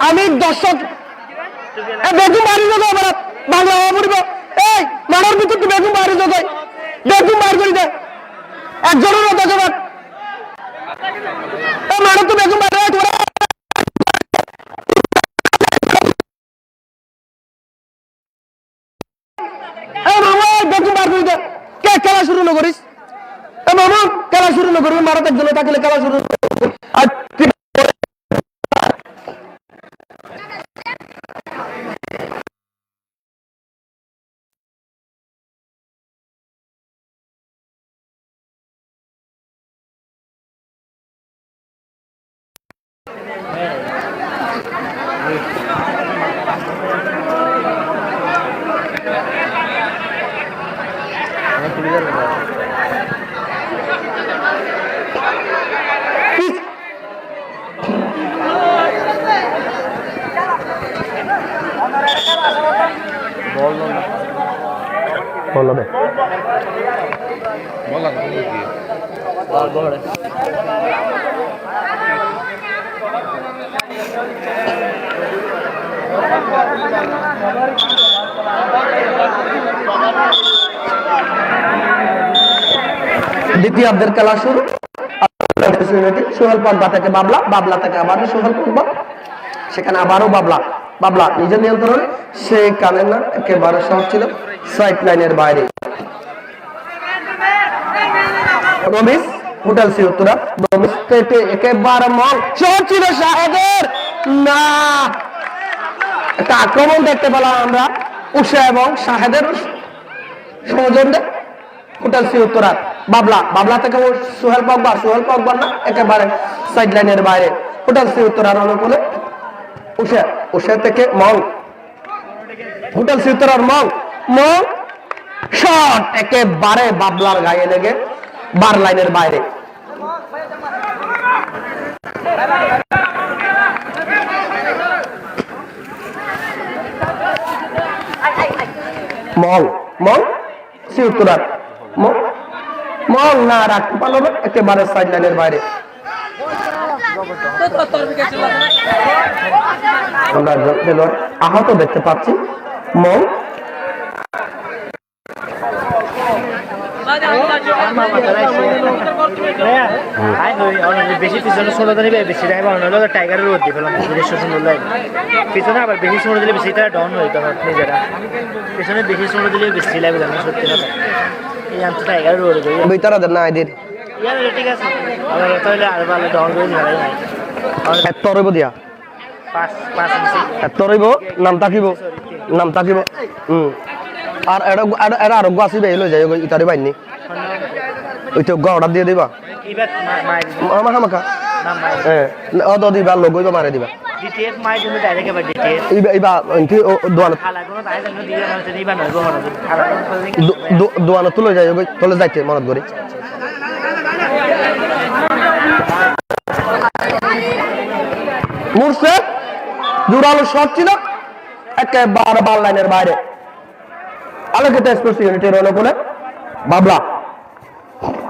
S1: আমি দর্শক বেগুন বাড়ি যাবো বাংলা হওয়া পড়িব এই মানার ভিতর তুই বেগুন বাড়ি যাবো বেগুন বার করি দে একজনের মতো যাবার মানার তো বেগুন বাড়ি বেগুন বার করি দে কে খেলা শুরু না করিস মামা খেলা শুরু না করবি মারা একজনে থাকলে খেলা শুরু আর বলবে দ্বিতীয়ার্ধের খেলা শুরু। সোহেল পর্দা থেকে বাবলা থেকে আবারও সোহেল পর্দা, সেখানে আবারও বাবলা নিজের নিয়ন্ত্রণে, সে কানের না একেবারে সহজ ছিল সাইড লাইনের বাইরে। রমিস হোটেল সিউতুরা রমিস পেটে একেবারে মন সহজ ছিল শাহেদের না, একটা আক্রমণ দেখতে পেলাম আমরা উষা এবং শাহেদের সৌজন্যে। হোটেল সিউতুরা বাবলা থেকে সোহেল পগবা না একেবারে সাইড লাইনের বাইরে। হোটেল সিউতুরার অনুকূলে উষা থেকে মং, হোটেল সিউতুরার মং শট একেবারে বাবলার গায়ে লেগে বার লাইনের বাইরে। মং সিউতুরার মং না রাখতে পারলো না, একেবারে সাইড লাইনের বাইরে। আমরা আহত দেখতে পাচ্ছি মং
S3: বেশি পিছনে ছোট দিলে বেশি টাইম হলো টাইগারের রোদ দিয়ে ফেলাম সুন্দর লাগে পিছনে আবার বেশি ছোট দিলে বেশি তারা ডাউন হয়ে তখন নিজেরা পিছনে বেশি ছোট দিলে বেশি লাগবে জানো সত্যি কথা এই আমি তো টাইগারের রোদ
S1: ভিতরে দেন না এদের
S3: ঠিক আছে আবার তাহলে আর ভালো ডাউন করে ঝাড়াই নাই
S1: এত রইব দিয়া
S3: 5 ইঞ্চি
S1: এত রইব নাম থাকিব আর এটা আরোগ্য আসিবে এলো যাই ইতারি বাইনি ওই তো অর্ডার দিয়ে দিবা
S3: এবার মাইর
S1: আমার হামাকা
S3: নাম মাইর
S1: হ্যাঁ অদ দিবা লগইবা মারে দিবা
S3: ডিটিএফ মাইর জন্য ডাইরেক্ট এবার ডিটিএফ
S1: ইবা কি দোয়ান
S3: খালা কোনো তাই জন্য দিয়ে না হচ্ছে নিবা নয় বহন খালা কোনো
S1: দোয়ান তুলে যাই তুলে যাইতে মনত করি মুরশেদ জোরালো শট ছিল একেবারে বল লাইনের বাইরে আলোকিত এক্সপ্রেস ইউনিটের অনুকূলে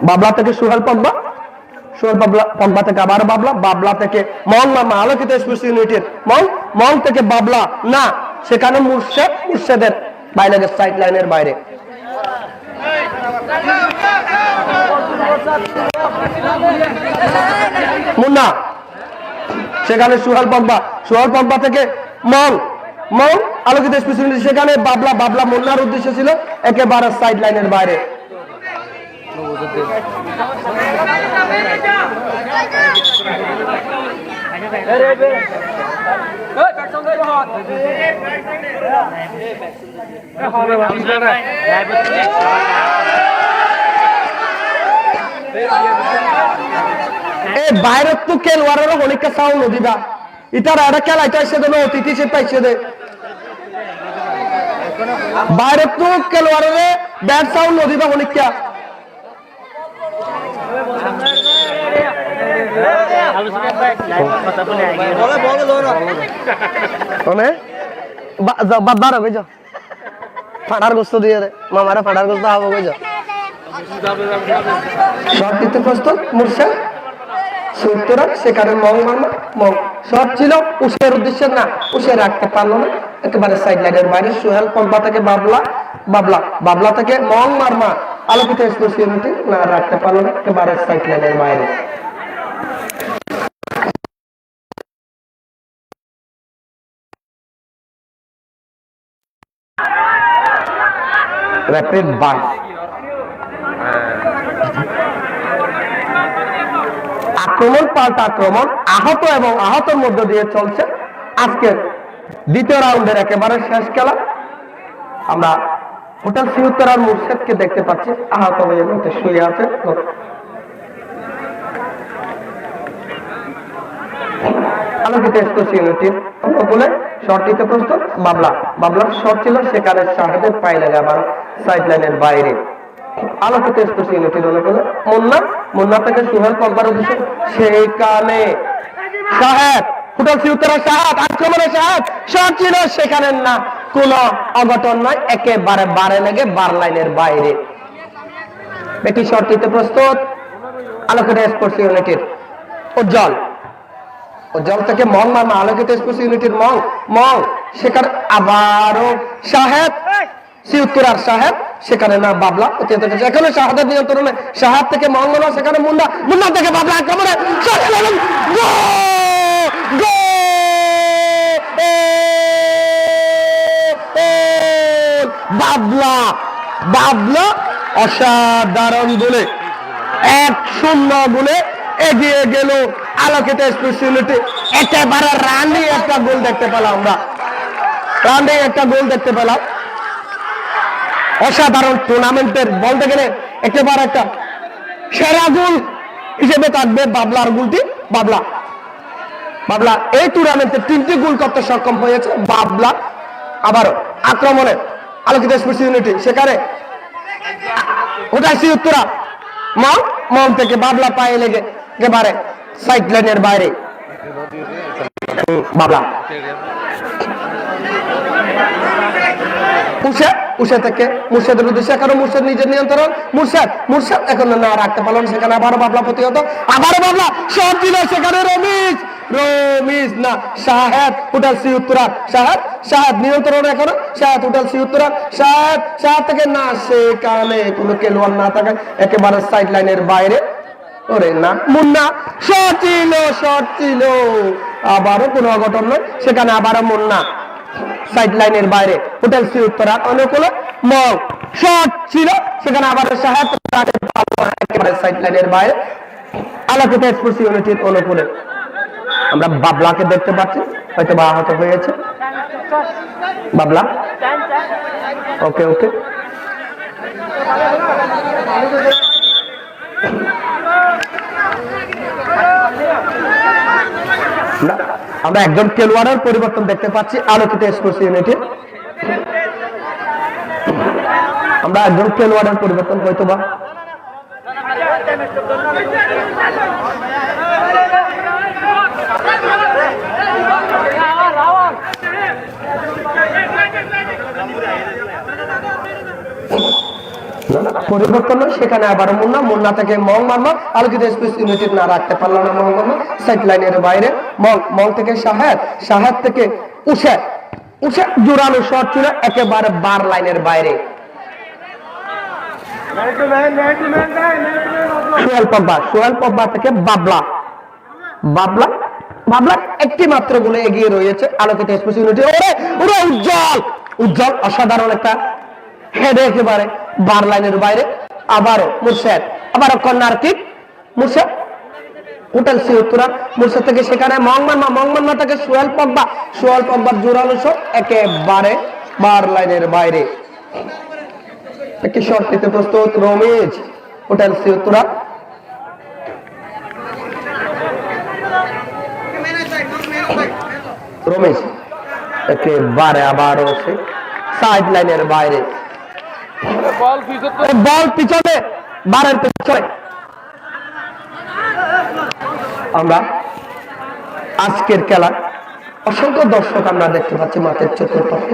S1: বাবলা থেকে সোহেল পগবা থেকে আবার বাবলা থেকে মন মামা আলোকিত এক্সপ্রেস ইউনিটের মন থেকে বাবলা না সেখানে মুর্শেদের বাইরে সাইড লাইনের বাইরে মুন্না সেখানে সোহেল পগবা থেকে মন আলোকিত স্পেশাল সেখানে বাবলা মুন্নার উদ্দেশ্য ছিল একেবারে সাইড লাইনের বাইরে বাইরে তো খেলোয়াড়েরও অনেকটা সাউন্ড দিবা ইতারা এটা খেলাইতে আসছে দেবে অতিথি সে পাইছে দে বাইরে তো খেলোয়াড়ের ব্যাট সাউন্ড দিবা অনেকটা বাবার হবে যাও ফাটার গোস্ত দিয়ে মামারা ফাটার গোস্ত হবো যাও সব দিতে প্রস্তুত মুর্শিদ সুতরাং সেখানে সব ছিল উষের উদ্দেশ্যে না উষে রাখতে পারলো না একেবারে সাইড লাইনের বাইরে সোহেল পম্পা থেকে বাবলা থেকে মারমা আলোকিত এক্সপ্রেস ইউনিটি না রাখতে পারলো না একেবারে সাইড লাইনের বাইরে র্যাপিড বাই আক্রমণ পাল্টা আক্রমণ আহত এবং আহতের মধ্য দিয়ে চলছে আজকের দ্বিতীয় রাউন্ডের একেবারে শেষ খেলা আমরা হোটেল সিউত্তরার মুর্শেদকে দেখতে পাচ্ছি আহত হয়ে মধ্যে শুয়ে আছে আলোকিত এক্সপ্রেস ইউনিটির বলে শট দিতে প্রস্তুত বাবলার শট ছিল সেখানে শাহেদের পায়ে লাগে আবার সাইড লাইনের বাইরে আলোকিত এক্সপ্রেস ইউনিটির অনুকূলে মুন্না থেকে সোহেল পম্পার উদ্দেশ্যে সেখানে শাহেদ হোটেল সিউত্তরা শাহেদ আক্রমণে শাহেদ শট ছিল সেখানে না কোনো অঘটন নয় একেবারে বারে লেগে বার লাইনের বাইরে একটি শট দিতে প্রস্তুত আলোকিত এক্সপ্রেস ইউনিটির উজ্জ্বল থেকে মামা আলোকিত এক্সপ্রেস ইউনিটির সেখানে আবারও শাহেদ সিউত্তরার শাহেদ সেখানে না বাবলা এখানে শাহাদের নিয়ন্ত্রণে শাহাদ থেকে মামা সেখানে মুন্না থেকে বাবলা আক্রমণে বাবলা অসাধারণ গোলে 1-0 গোলে এগিয়ে গেল আলোকিত এক্সপ্রেস ইউনিটি একেবারে রানিং একটা গোল দেখতে পেলাম অসাধারণ টুর্নামেন্টের বলতে গেলে একেবারে একটা সেরা গোল হিসেবে থাকবে বাবলার গোলটি বাবলা এই টুর্নামেন্টে 3টি গোল করতে সক্ষম হয়েছে বাবলা আবার আক্রমণে আলোকিত এক্সপ্রেস ইউনিটি সেখানে ওটাই সিউত্তরা মন থেকে বাবলা পায়ে লেগে একেবারে সাইড লাইনের বাইরে বাবলা উষা থেকে মুর্শেদের উদ্দেশ্যে এখন মুর্শেদ নিজের নিয়ন্ত্রণ মুর্শেদ এখন না রাখতে পারলেন সেখানে আবারও বাবলা প্রতিহত আবারও বাবলা শট দিল সেখানে রমিজ না শাহেদ উঠাল সি উত্তরা শাহেদ নিয়ন্ত্রণ এখনো শাহেদ উঠাল সি উত্তরা শাহেদ থেকে না সেখানে কোনো খেলোয়াড় না থাকে একেবারে সাইড লাইনের বাইরে ওরে না মুন্না শট ছিল আবারও কোনো অঘটন নয় সেখানে আবারও মুন্না সাইড লাইনের বাইরে হোটেল সি উত্তরা অনুকূলে মগ শট ছিল সেখানে আবারও শাহেদ একেবারে সাইড লাইনের বাইরে আলোকিত স্পোর্টস ইউনিটির অনুকূলে আমরা বাবলাকে দেখতে পাচ্ছি হয়তো বা আহত হয়েছে বাবলা ওকে আমরা একজন খেলোয়াড়ের পরিবর্তন দেখতে পাচ্ছি আলোকিত স্পোর্টস ইউনিটির আমরা একজন খেলোয়াড়ের পরিবর্তন হয়তো বা পরিবর্তন সেখানে আবার মুন্না থেকে মং মারমা আলোকিত স্পেস ইউনিটির না রাখতে পারলো না মং মারমা সাইড লাইনের বাইরে মং থেকে শাহেদ থেকে উষে জোরালো শট ছিল একেবারে বার লাইনের বাইরে সোহেল পব্বা থেকে বাবলা একটি মাত্র গুলো এগিয়ে রয়েছে আলোকিত স্পেস ইউনিটি ওরে উজ্জ্বল অসাধারণ একটা হেডে একেবারে বার লাইনের বাইরে আবারও corner kick Murshed hotel C Uttara Murshed থেকে সেখানে মংমান্না থেকে সোহেল পব্বার জোরালো শট একেবারে বার লাইনের বাইরে একটি শট নিতে প্রস্তুত রমেজ হোটেল সি উত্তরা রমেশ একেবারে আবারও সে সাইড লাইনের বাইরে বল পিছনে বারের পিছনে আমরা আজকের খেলা অসংখ্য দর্শক আমরা দেখতে পাচ্ছি মাঠের চতুর্পাশে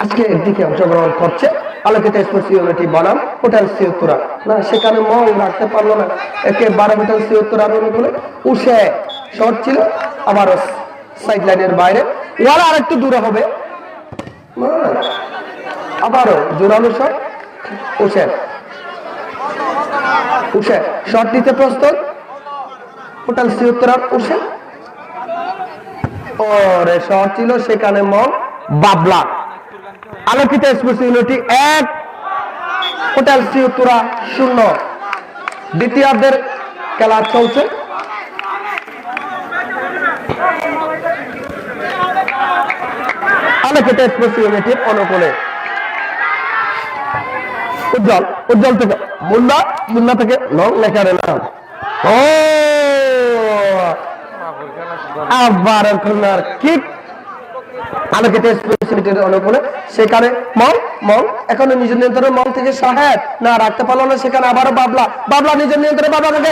S1: আজকে একদিকে অংশগ্রহণ করছে আলোকিত স্পোর্টস ইউনিটি বনাম হোটেল সি উত্তরা না সেখানে মং রাখতে পারলো না একেবারে হোটেল সি উত্তরার অনুকূলে উষে শট ছিল আবারও সাইড লাইনের বাইরে ওরা আর একটু দূরে হবে আবারও জোরালো শট উষে শট দিতে প্রস্তুত হোটেল সি উত্তরার উষে ওরে শট ছিল সেখানে মং বাবলা আলোকিত sports unity 1 hotel C Uttara 0 দ্বিতীয়ার্ধের খেলা চলছে আলোকিত স্পোর্টস ইউনিটির অনুকূলে উজ্জ্বল থেকে মুন্না থেকে লং লেখারে নাম আবার কর্নার কিক আলোকিত স্পোর্টস ইউনিটির অনুকূলে সেখানে মং এখনো নিজের নিয়ন্ত্রণে মং থেকে শাহেদ না রাখতে পারলো না সেখানে আবারও বাবলা নিজের নিয়ন্ত্রণে বাবলা থেকে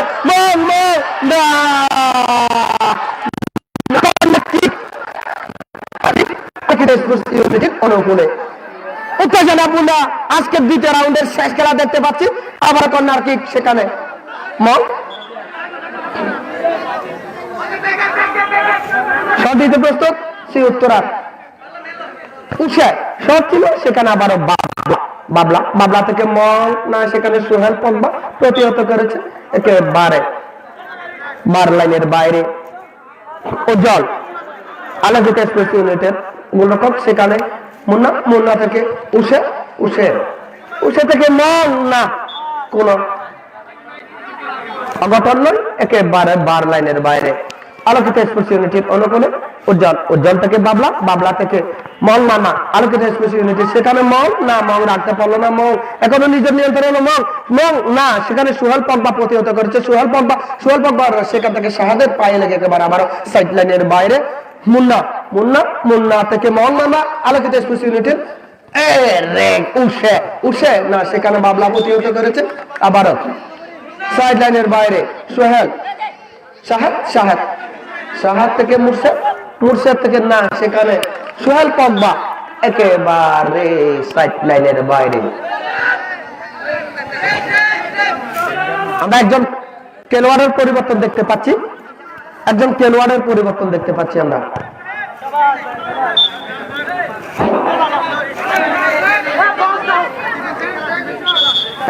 S1: অনুকূলে উত্তেজনা পূর্ণ আজকের দ্বিতীয় রাউন্ডের শেষ খেলা দেখতে পাচ্ছি আবার কর্নার কিক সেখানে মং শট দিতে প্রস্তুত সি উত্তরা উষে শট ছিল সেখানে আবারও বাবলা থেকে মং না সেখানে সোহেল পব্বা প্রতিহত করেছে একেবারে বার লাইনের বাইরে উজ্জ্বল আলোকিত স্পোর্টস ইউনিটের গোলরক্ষক সেখানে মুন্না থেকে উষে থেকে মং না কোন অঘটন নয় একেবারে বার লাইনের বাইরে আলোকিত স্পোর্টস ইউনিটির অনুকূলে উজ্জ্বল থেকে বাবলা থেকে মং মামা আলোকিত স্পোর্টস ইউনিটি সেখানে মং রাখতে পারলো না মং এখনো নিজের নিয়ন্ত্রণে মং না সেখানে সোহেল পব্বা প্রতিহত করেছে সোহেল পব্বা সেখান থেকে শাহাদের পায়ে লেগে একেবারে আবার সাইড লাইনের বাইরে মুন্না থেকে মং মামা আলোকিত স্পোর্টস ইউনিটির উষে না সেখানে বাবলা প্রতিহত করেছে আবারও সাইড লাইনের বাইরে সোহেল শাহেদ থেকে মুর্শেদ থেকে না সেখানে সোহেল পব্বা একেবারে সাইড লাইনের বাইরে আমরা একজন খেলোয়াড়ের পরিবর্তন দেখতে পাচ্ছি একজন খেলোয়াড়ের পরিবর্তন দেখতে পাচ্ছি আমরা।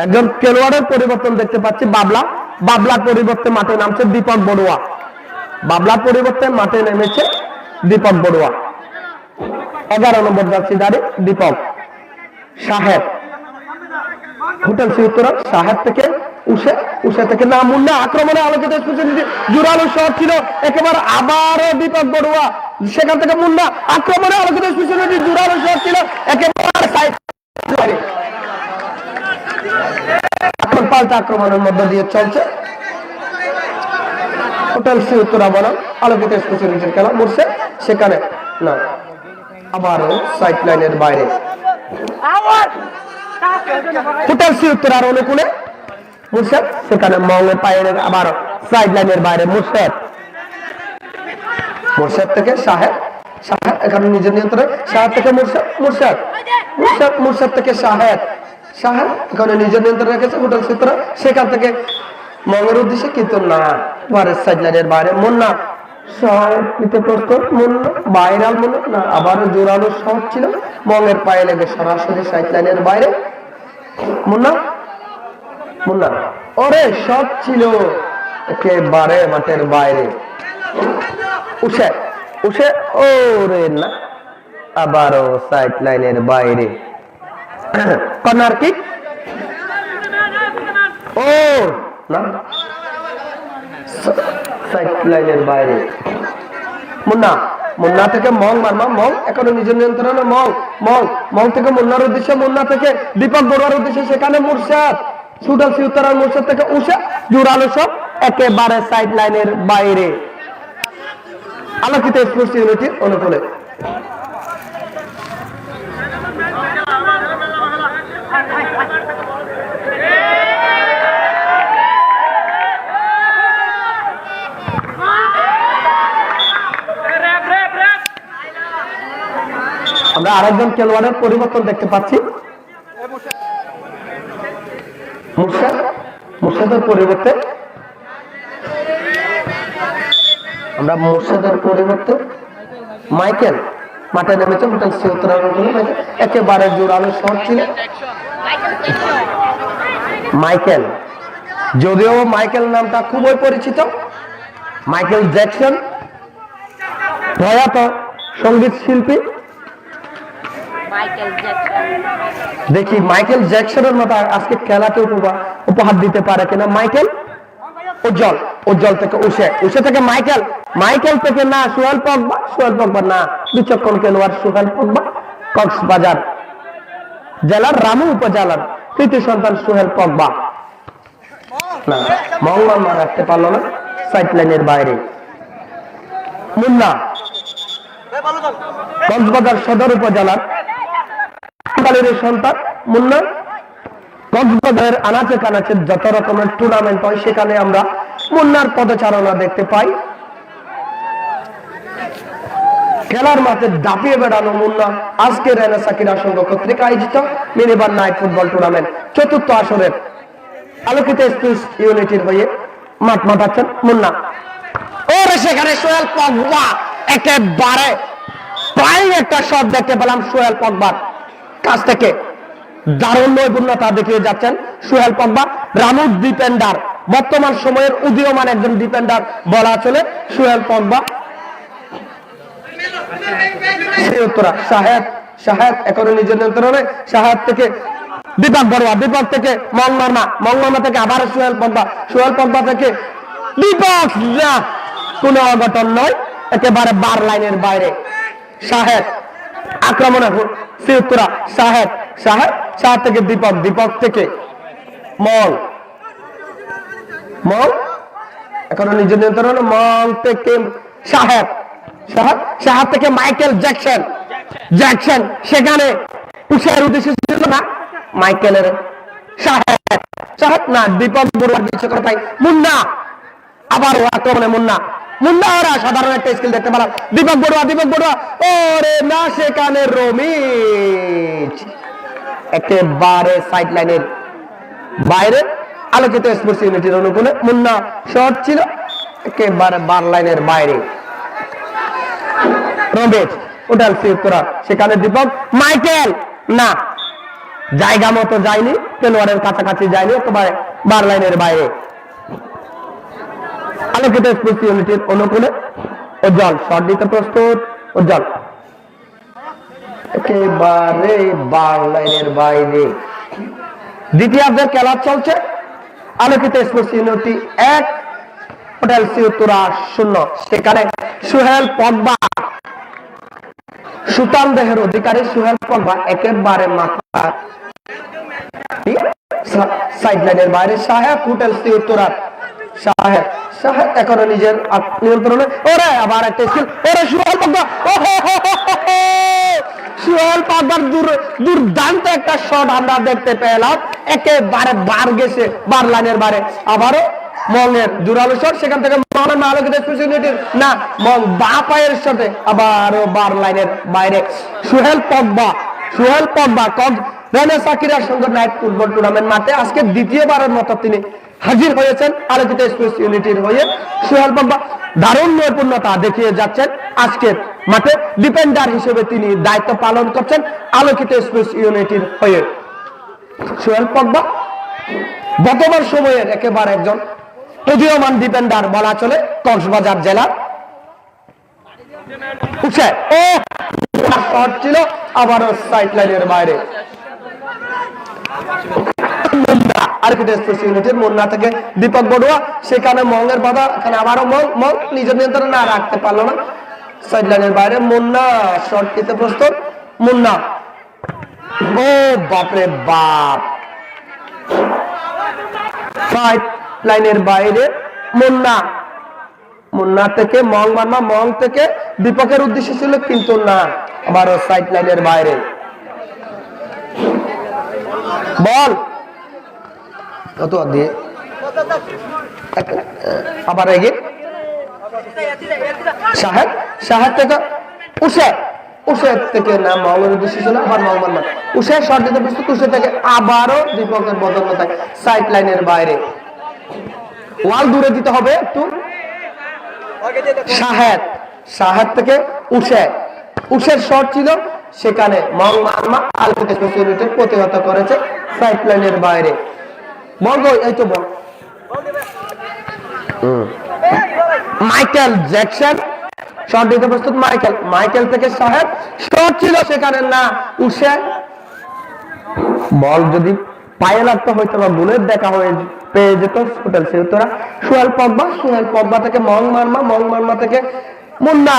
S1: একজন খেলোয়াড়ের পরিবর্তন দেখতে পাচ্ছি, বাবলার পরিবর্তে মাঠে নামছে দীপক বড়ুয়া। বাবলার পরিবর্তে মাঠে নেমেছে দীপক বড়ুয়া। 11 নম্বর জার্সিধারী দীপক। সাহেব, হোটেল সিউত্তরা, সাহেব থেকে উষে থেকে না মুন্না, আক্রমণে আলোচিত জোরালো শট ছিল একেবারে, আবারও দীপক বড়ুয়া, সেখান থেকে মুন্না, আক্রমণে আলোচিত জোরালো শট ছিল একেবারে সাইড। এখন পাল্টা আক্রমণের মধ্য দিয়ে চলছে হোটেল সিউত্তরা বনাম আলোকিত স্পেশালিটির খেলা। মুর্শিদ সেখানে না, আবারও সাইড লাইনের বাইরে। হোটেল সিউত্তরার অনুকূলে মুর্শিদ, সেখানে মঙ্গলের পায়ের আবারও সাইড লাইনের বাইরে। মুর্শিদ থেকে সাহেব, এখানে নিজের নিয়ন্ত্রণে, সাহেব থেকে মুর্শিদ থেকে সাহেব, এখানে নিজের নিয়ন্ত্রণে রেখেছে হোটেল সিউত্তরা, সেখান থেকে মঙ্গের উদ্দেশ্যে, কিন্তু না, সাইড লাইনের বাইরে। মুন্না ভাইরাল মুন্না না, আবারও জোরালো শট ছিল, মঙ্গের পায়ে লেগে সরাসরি সাইড লাইনের বাইরে। মুন্না ওরে শট ছিল একেবারে মাঠের বাইরে। উষে ওরে না, আবারও সাইড লাইনের বাইরে। কর্নার কিক, ও না, সাইড লাইনের বাইরে। মুন্না থেকে মং এখনো নিজের নিয়ন্ত্রণে, মং থেকে মুন্নার উদ্দেশ্যে, মুন্না থেকে দীপক বড়ুয়ার উদ্দেশ্যে, সেখানে মুর্শিদ, সুডাল সিউতারার মুর্শিদ থেকে উষা, জোরালো শট একেবারে সাইড লাইনের বাইরে। আলোকিত স্পোর্টস ইউনিটির অনুকূলে। আমরা আরেকজন খেলোয়াড়ের পরিবর্তন দেখতে পাচ্ছি, মুর্শিদের পরিবর্তে মাইকেল মাঠে নেমেছে হোটেল সিউত্তরার জন্য। একেবারে জোরালো শট ছিল মাইকেল, যদিও মাইকেল নামটা খুবই পরিচিত। মাইকেল জ্যাকসন, প্রয়াত সঙ্গীত শিল্পী। দেখি মাইকেল জ্যাকসনের মতো আজকে খেলাকে উপহার দিতে পারে কিনা। মাইকেল উজ্জ্বল থেকে উষে থেকে মাইকেল থেকে না, সোহেল পগবা না, বিচক্ষণ খেলোয়াড় সোহেল পগবা, কক্সবাজার জেলার রামু উপজেলার তৃতীয় সন্তান সোহেল পগবা না, মঙ্গল রাখতে পারলো না, সাইড লাইনের বাইরে। মুন্না, কক্সবাজার সদর উপজেলার সন্তান মুন্না। কক্সবাজারের আনাচে কানাচে যত রকমের টুর্নামেন্ট হয়, সেখানে আমরা মুন্নার পদচারণা দেখতে পাই। খেলার মাঠে দাপিয়ে বেড়ানো মুন্না আজকে রেনেসা ক্রীড়া সংঘ কর্তৃক আয়োজিত মিনিবান নাইট ফুটবল টুর্নামেন্ট ৪র্থ আসরের আলোকিত স্পোর্টস ইউনিটির হয়ে মাঠ মাতাচ্ছেন মুন্না। ওরে সেখানে সোহেল পগবা, একেবারে প্রায় একটা শট দেখতে পেলাম সোহেল পগবার কাছ থেকে। দারুণ নৈপুণ্যতা দেখিয়ে যাচ্ছেন সোহেল পগবা, রামুর ডিফেন্ডার, বর্তমান সময়ের উদীয়মান একজন ডিফেন্ডার বলা চলে সোহেল পগবা। সাহেব এখনো নিজের নিয়ন্ত্রণে, সাহেব থেকে দীপক বড়ুয়া, দীপক থেকে মংমার্মা থেকে আবার সোহেল পগবা থেকে দীপক, না কোন অঘটন নয়, একেবারে বার লাইনের বাইরে। সাহেব আক্রমণে সিউত্তরা, সাহেব থেকে দীপক থেকে মং এখনো নিজের নিয়ন্ত্রণে, মং থেকে সাহেব থেকে মাইকেল জ্যাকসন, সেখানে উষার উদ্দেশ্য ছিল না, মাইকেলের সাহেব না, দীপক বড়ুয়ার দিচ্ছে কথাই। মুন্না আবার আক্রমণে, মুন্না ওরা সাধারণ একটা স্কিল দেখতে পেলাম। দীপক বড়ুয়া ওরে না, সেখানে রমিজ একেবারে সাইড লাইনের বাইরে। আলোকিত স্পোর্টস ইউনিটির অনুকূলে মুন্না শট ছিল, একেবারে বার লাইনের বাইরে। রমেশ উঠাল সিউতরা, সেখানে দীপক, মাইকেল না, জায়গা মতো যায়নি, খেলোয়াড়ের কাছাকাছি যায়নি, একেবারে বার লাইনের বাইরে। আলোকিত স্পোর্টস ইউনিটির অনুকূলে উজ্জ্বল শট দিতে প্রস্তুত। উজ্জ্বল একেবারে বার লাইনের বাইরে। দ্বিতীয়ার্ধের খেলা চলছে। আলোকিত স্পোর্টস ইউনিটি 1, হোটেল সিউতরা 0। সেখানে সোহেল পগবা, সুতান দেহের অধিকারী সোহেল পগবা একেবারে মাথা সাইড লাইনের বাইরে। সাহেব হোটেল সিউতরা, সাহেব এখনো নিজের নিয়ন্ত্রণে। ওরে আবার একটা স্কিল, ওরে সোহেল পগবা, সোহেল পগবার দুর্দান্ত একটা শট আমরা দেখতে পেলাম, একেবারে বার গেছে বার লাইনের বাইরে। আবারও মংয়ের জোরালো শট, সেখান থেকে আলোকিত স্পোর্টস ইউনিটির না, মং বা পায়ের সাথে আবারও বার লাইনের বাইরে। সোহেল পগবা রেনেসা ক্রীড়া সংঘ নাইট ফুটবল টুর্নামেন্ট মাঠে আজকে দ্বিতীয়বারের মতো তিনি হাজির হয়েছেন আলোকিত স্পোর্টস ইউনিটির হয়ে। সোহেল পগবা দারুণ নৈপুণ্যতা দেখিয়ে যাচ্ছেন আজকের মাঠে। ডিফেন্ডার হিসেবে তিনি দায়িত্ব পালন করছেন আলোকিত স্পোর্টস ইউনিটির হয়ে। সোহেল পগবা বর্তমান সময়ের একেবারে একজন উদীয়মান ডিফেন্ডার বলা চলে কক্সবাজার জেলার। শট ছিল আবারও সাইড লাইনের বাইরে। মুন্না থেকে দীপক বড়ুয়া, সেখানে মঙ্গের বাধা, এখানে আবারও মং নিজের নিয়ন্ত্রণে না রাখতে পারলো না, সাইড লাইনের বাইরে। মুন্না শট দিতে প্রস্তুত। মুন্না, ও বাপরে বাপ, সাইড লাইনের বাইরে। মুন্না থেকে মং মারমা, মং থেকে দীপকের উদ্দেশ্য ছিল কিন্তু না, আবারও সাইড লাইনের বাইরে। বল কত দিয়ে আবার এগিয়ে সাহেব থেকে উষের থেকে না, মঙ্গের উদ্দেশ্য ছিল, আবার মং মারমা, উষের শট দিতে প্রস্তুত। উষে থেকে আবারও দীপকের বদলতায় সাইড লাইনের বাইরে। ওয়াল দূরে দিতে হবে একটু। সাহেব থেকে উষের শট ছিল, সেখানে মং মারমা আলোকিত স্পোর্টস ইউনিটি প্রতিহত করেছে সাইড লাইনের বাইরে। বল গো, এই তো বল। মাইকেল জ্যাকসন শট দিতে প্রস্তুত। মাইকেল থেকে সাহেব, শট ছিল সেখানে না, উষে। বল যদি পায়ে লাগতে হয়তো বা বুলেট দেখা হয়ে পেয়ে যেত হোটেল সিউতরা। সোহেল পগবা থেকে মং মারমা থেকে মুন্না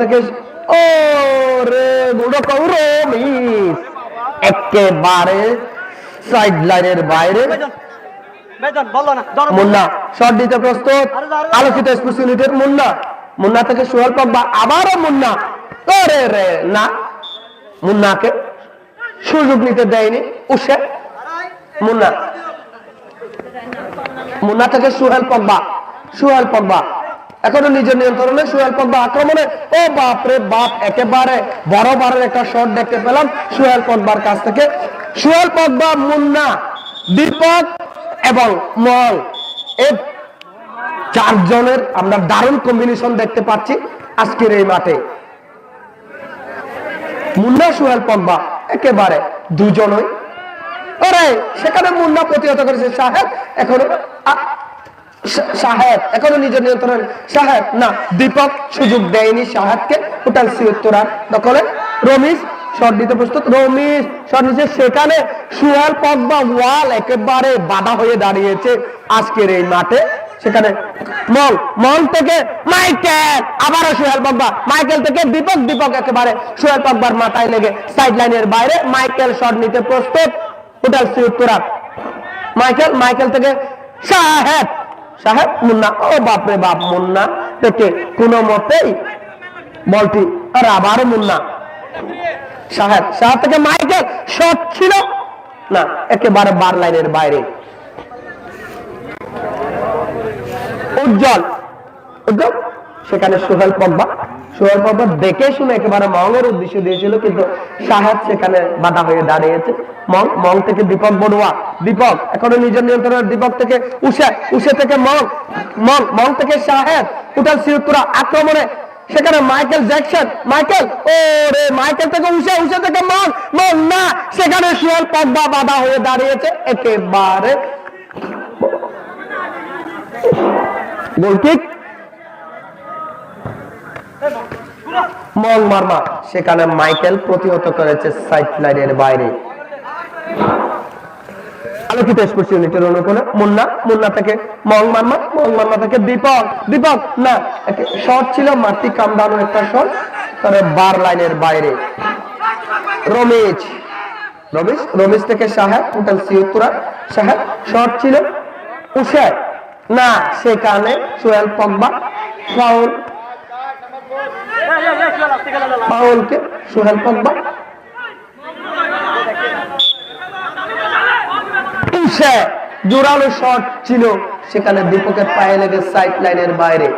S1: থেকে ও রে রমিস একেবারে সাইড লাইনের বাইরে। মুন্না শট দিতে প্রস্তুত। আলোকিত স্পোর্টস ইউনিটের মুন্না থেকে সোহেল পগবা, আবারও মুন্না, ওরে রে না, মুন্নাকে সুযোগ নিতে দেয়নি উষে। মুন্না থেকে সোহেল পগবা এখনো নিজের নিয়ন্ত্রণে। সোহেল পগবা আক্রমণে, ও বাপরে বাপ, একেবারে বড় বারের একটা শট দেখতে পেলাম সোহেল পগবার কাছ থেকে। সোহেল পগবা, মুন্না, দীপক এবং মল, এই চারজনের আমরা দারুণ কম্বিনেশন দেখতে পাচ্ছি আজকের এই মাঠে। মুন্না সোহেল পগবা একেবারে দুজনই। আরে সেখানে মুন্না প্রতিহত করেছে সাহেব এখনো নিজের নিয়ন্ত্রণ। সাহেব না, দীপক সুযোগ দেয়নি সাহেবকে। হোটেল সিউতরার দখলে। রমিস শট দিতে প্রস্তুত। রমিস শট নিচ্ছে, সেখানে সোহেল পগবা ওয়াল একেবারে বাধা হয়ে দাঁড়িয়েছে আজকের এই মাঠে। সেখানে মল থেকে মাইকেল, আবারও সোহেল পগবা, মাইকেল থেকে দীপক একেবারে সোহেল পগবার মাথায় লেগে সাইড লাইনের বাইরে। মাইকেল শট নিতে প্রস্তুত হোটেল সিউতরা। মাইকেল থেকে সাহেব মুন্না, ও বাপরে বাপ, মুন্না থেকে কোন মতেই বলটি, আর আবারও মুন্না, সাহেব থেকে মাইকেল, শট ছিল না, একেবারে বার লাইনের বাইরে। উজ্জ্বল সেখানে সোহেল সোহেল পর্বত দেখে শুনে একেবারে মংয়ের উদ্দেশ্য দিয়েছিল, কিন্তু শাহেদ সেখানে বাধা হয়ে দাঁড়িয়েছে। মং থেকে দীপক বড়ুয়া, দীপক এখনো নিজের নিয়ন্ত্রণের, দীপক থেকে উষে থেকে মং থেকে শাহেদ, উঠাল সিরুতুরা আক্রমণে, সেখানে মাইকেল জ্যাকসন, মাইকেল থেকে উষে থেকে মং না, সেখানে সোহেল পর্বত বাধা হয়ে দাঁড়িয়েছে একেবারে। গোলকিক মং মারমা, সেখানে মাইকেল প্রতিহত করেছে সাইড লাইনের বাইরে। আলোকিত স্পোর্টস ইউনিটের অনুকূলে মুন্না থেকে মং মারমা থেকে দীপক না, শট ছিল মাটি কামদানো একটা শট, তবে বার লাইনের বাইরে। রমেশ থেকে শাহেদ, উঠাল সিউতুরা, শাহেদ শট ছিল, উষে না, সেখানে সোহেল পর্বত ফাউলকে সোহেল পর্বত জোরালো শট ছিল, সেখানে দীপকের পায়ে লেগে সাইড লাইনের বাইরে।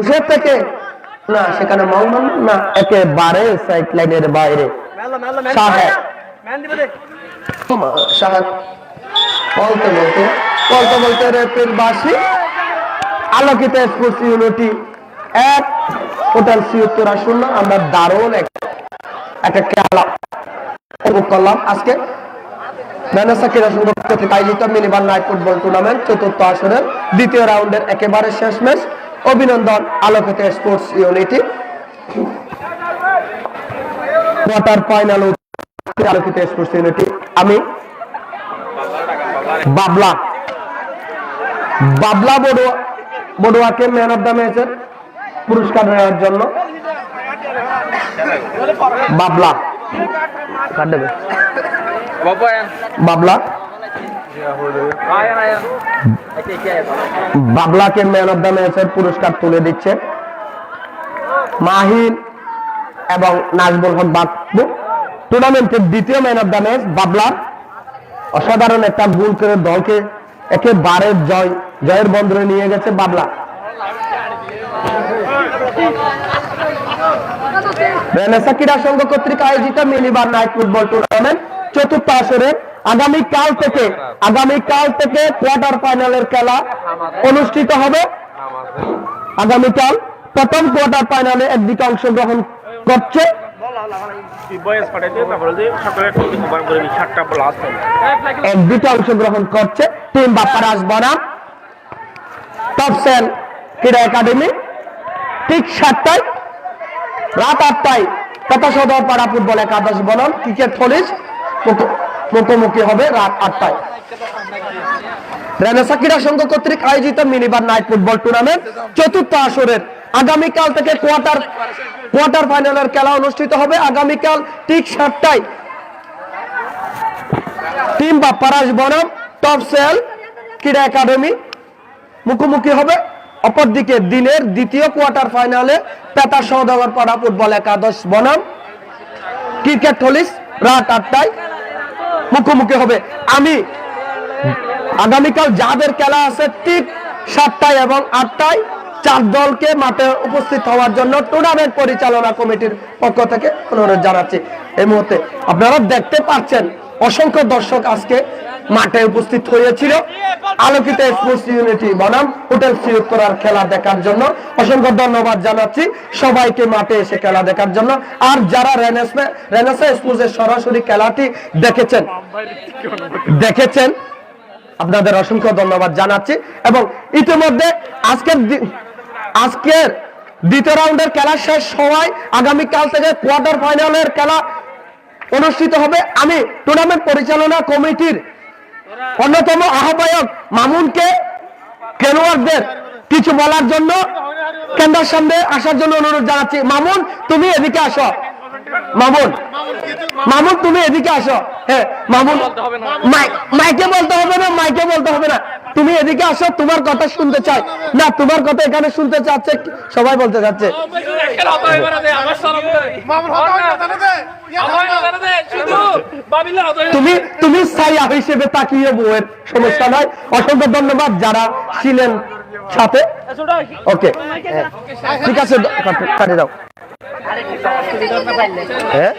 S1: উষে থেকে না, সেখানে মংমান না, একেবারে সাইড লাইনের বাইরে। শাহেদ বলতে রেফারির বাঁশি। আলোকিত স্পোর্টস ইউনিটি 1, টোটাল ৭৬ 0। আমরা দারুণ একটা খেলা উপভোগ করলাম আজকে রেনেসাঁ ক্রীড়া সংঘ কর্তৃক আয়োজিত মিনিবার নাইট ফুটবল টুর্নামেন্ট চতুর্থ আসরের দ্বিতীয় রাউন্ডের একেবারে শেষ ম্যাচ। অভিনন্দন আলোকিত স্পোর্টস ইউনিটি। কোয়ার্টার ফাইনাল আলোকিত স্পোর্টস ইউনিটি। আমি বাবলা বড়ুয়াকে ম্যান অফ দ্য ম্যাচের পুরস্কার নেওয়ার জন্য বাবলাকে ম্যান অফ দ্য ম্যাচের পুরস্কার তুলে দিচ্ছে মাহিন এবং নাজবুল হক বাবু। টুর্নামেন্টের দ্বিতীয় ম্যান অফ দ্য ম্যাচ বাবলা অসাধারণ একটা গোল করে দলকে একেবারে জয়ের বন্দরে নিয়ে গেছে বাবলা। রেনেসাঁ ক্রীড়া সংঘ কর্তৃক আয়োজিত মিনিবার নাইট ফুটবল টুর্নামেন্ট চতুর্থ আসরের আগামীকাল থেকে কোয়ার্টার ফাইনালের খেলা অনুষ্ঠিত হবে। আগামীকাল প্রথম কোয়ার্টার ফাইনালে একদিকে অংশগ্রহণ করছে টিম বাপ্পারাজ বনাম টপসেল ক্রীড়া একাডেমি। ঠিক 7টায়, রাত 8টায় তথা সদরপাড়া ফুটবল একাদশ বনাম ক্রিকেট কলেজ মুখোমুখি হবে রাত 8টায়। রেনেসাঁ ক্রীড়া সংঘ কর্তৃক আয়োজিত মিনিবার নাইট ফুটবল টুর্নামেন্ট চতুর্থ আসরের আগামীকাল থেকে কোয়ার্টার ফাইনালের খেলা অনুষ্ঠিত হবে। আগামীকাল ঠিক 7টায় টিম বাপ্পারাজ বনাম টপসেল ক্রীড়া একাডেমি মুখোমুখি হবে। অপরদিকে দিনের দ্বিতীয় কোয়ার্টার ফাইনালে পেতা সওদাগরপাড়া ফুটবল একাদশ বনাম ক্রিকেট কলেজ রাত 8টায় মুখোমুখি হবে। আমি আগামীকাল যাদের খেলা আছে ঠিক 7টায় এবং 8টায় 4 দলকে মাঠে উপস্থিত হওয়ার জন্য টুর্নামেন্ট পরিচালনা কমিটির পক্ষ থেকে অনুরোধ জানাচ্ছি। এই মুহূর্তে আপনারা দেখতে পাচ্ছেন অসংখ্য দর্শক আজকে মাঠে উপস্থিত হয়েছিল আলোকিত স্পোর্টস ইউনিটি বনাম হোটেল সিউত্তরার খেলা দেখার জন্য। অসংখ্য ধন্যবাদ জানাচ্ছি সবাইকে মাঠে এসে খেলা দেখার জন্য। আর যারা রেনেসাঁ স্পোর্টসের সরাসরি খেলাটি দেখেছেন আপনাদের অসংখ্য ধন্যবাদ জানাচ্ছি। এবং ইতিমধ্যে আজকের দ্বিতীয় রাউন্ডের খেলা শেষ হওয়ায় আগামীকাল থেকে কোয়ার্টার ফাইনালের খেলা অনুষ্ঠিত হবে। আমি টুর্নামেন্ট পরিচালনা কমিটির অন্যতম আহ্বায়ক মামুনকে খেলোয়াড়দের কিছু বলার জন্য কেন্দ্রের সামনে আসার জন্য অনুরোধ জানাচ্ছি। মামুন তুমি এদিকে আসো। মামুন তুমি এদিকে আসো। হ্যাঁ মামুন, মাইকে বলতে হবে না, তুমি এদিকে আসো। তোমার কথা শুনতে চাই না, তোমার কথা এখানে শুনতে চাচ্ছে, সবাই বলতে চাচ্ছে। তুমি ছায়া হিসেবে তাকিয়ে বউয়ের সমস্যা নয়। অসংখ্য ধন্যবাদ যারা ছিলেন সাথে ওকে ঠিক আছে কাটে দাও হ্যাঁ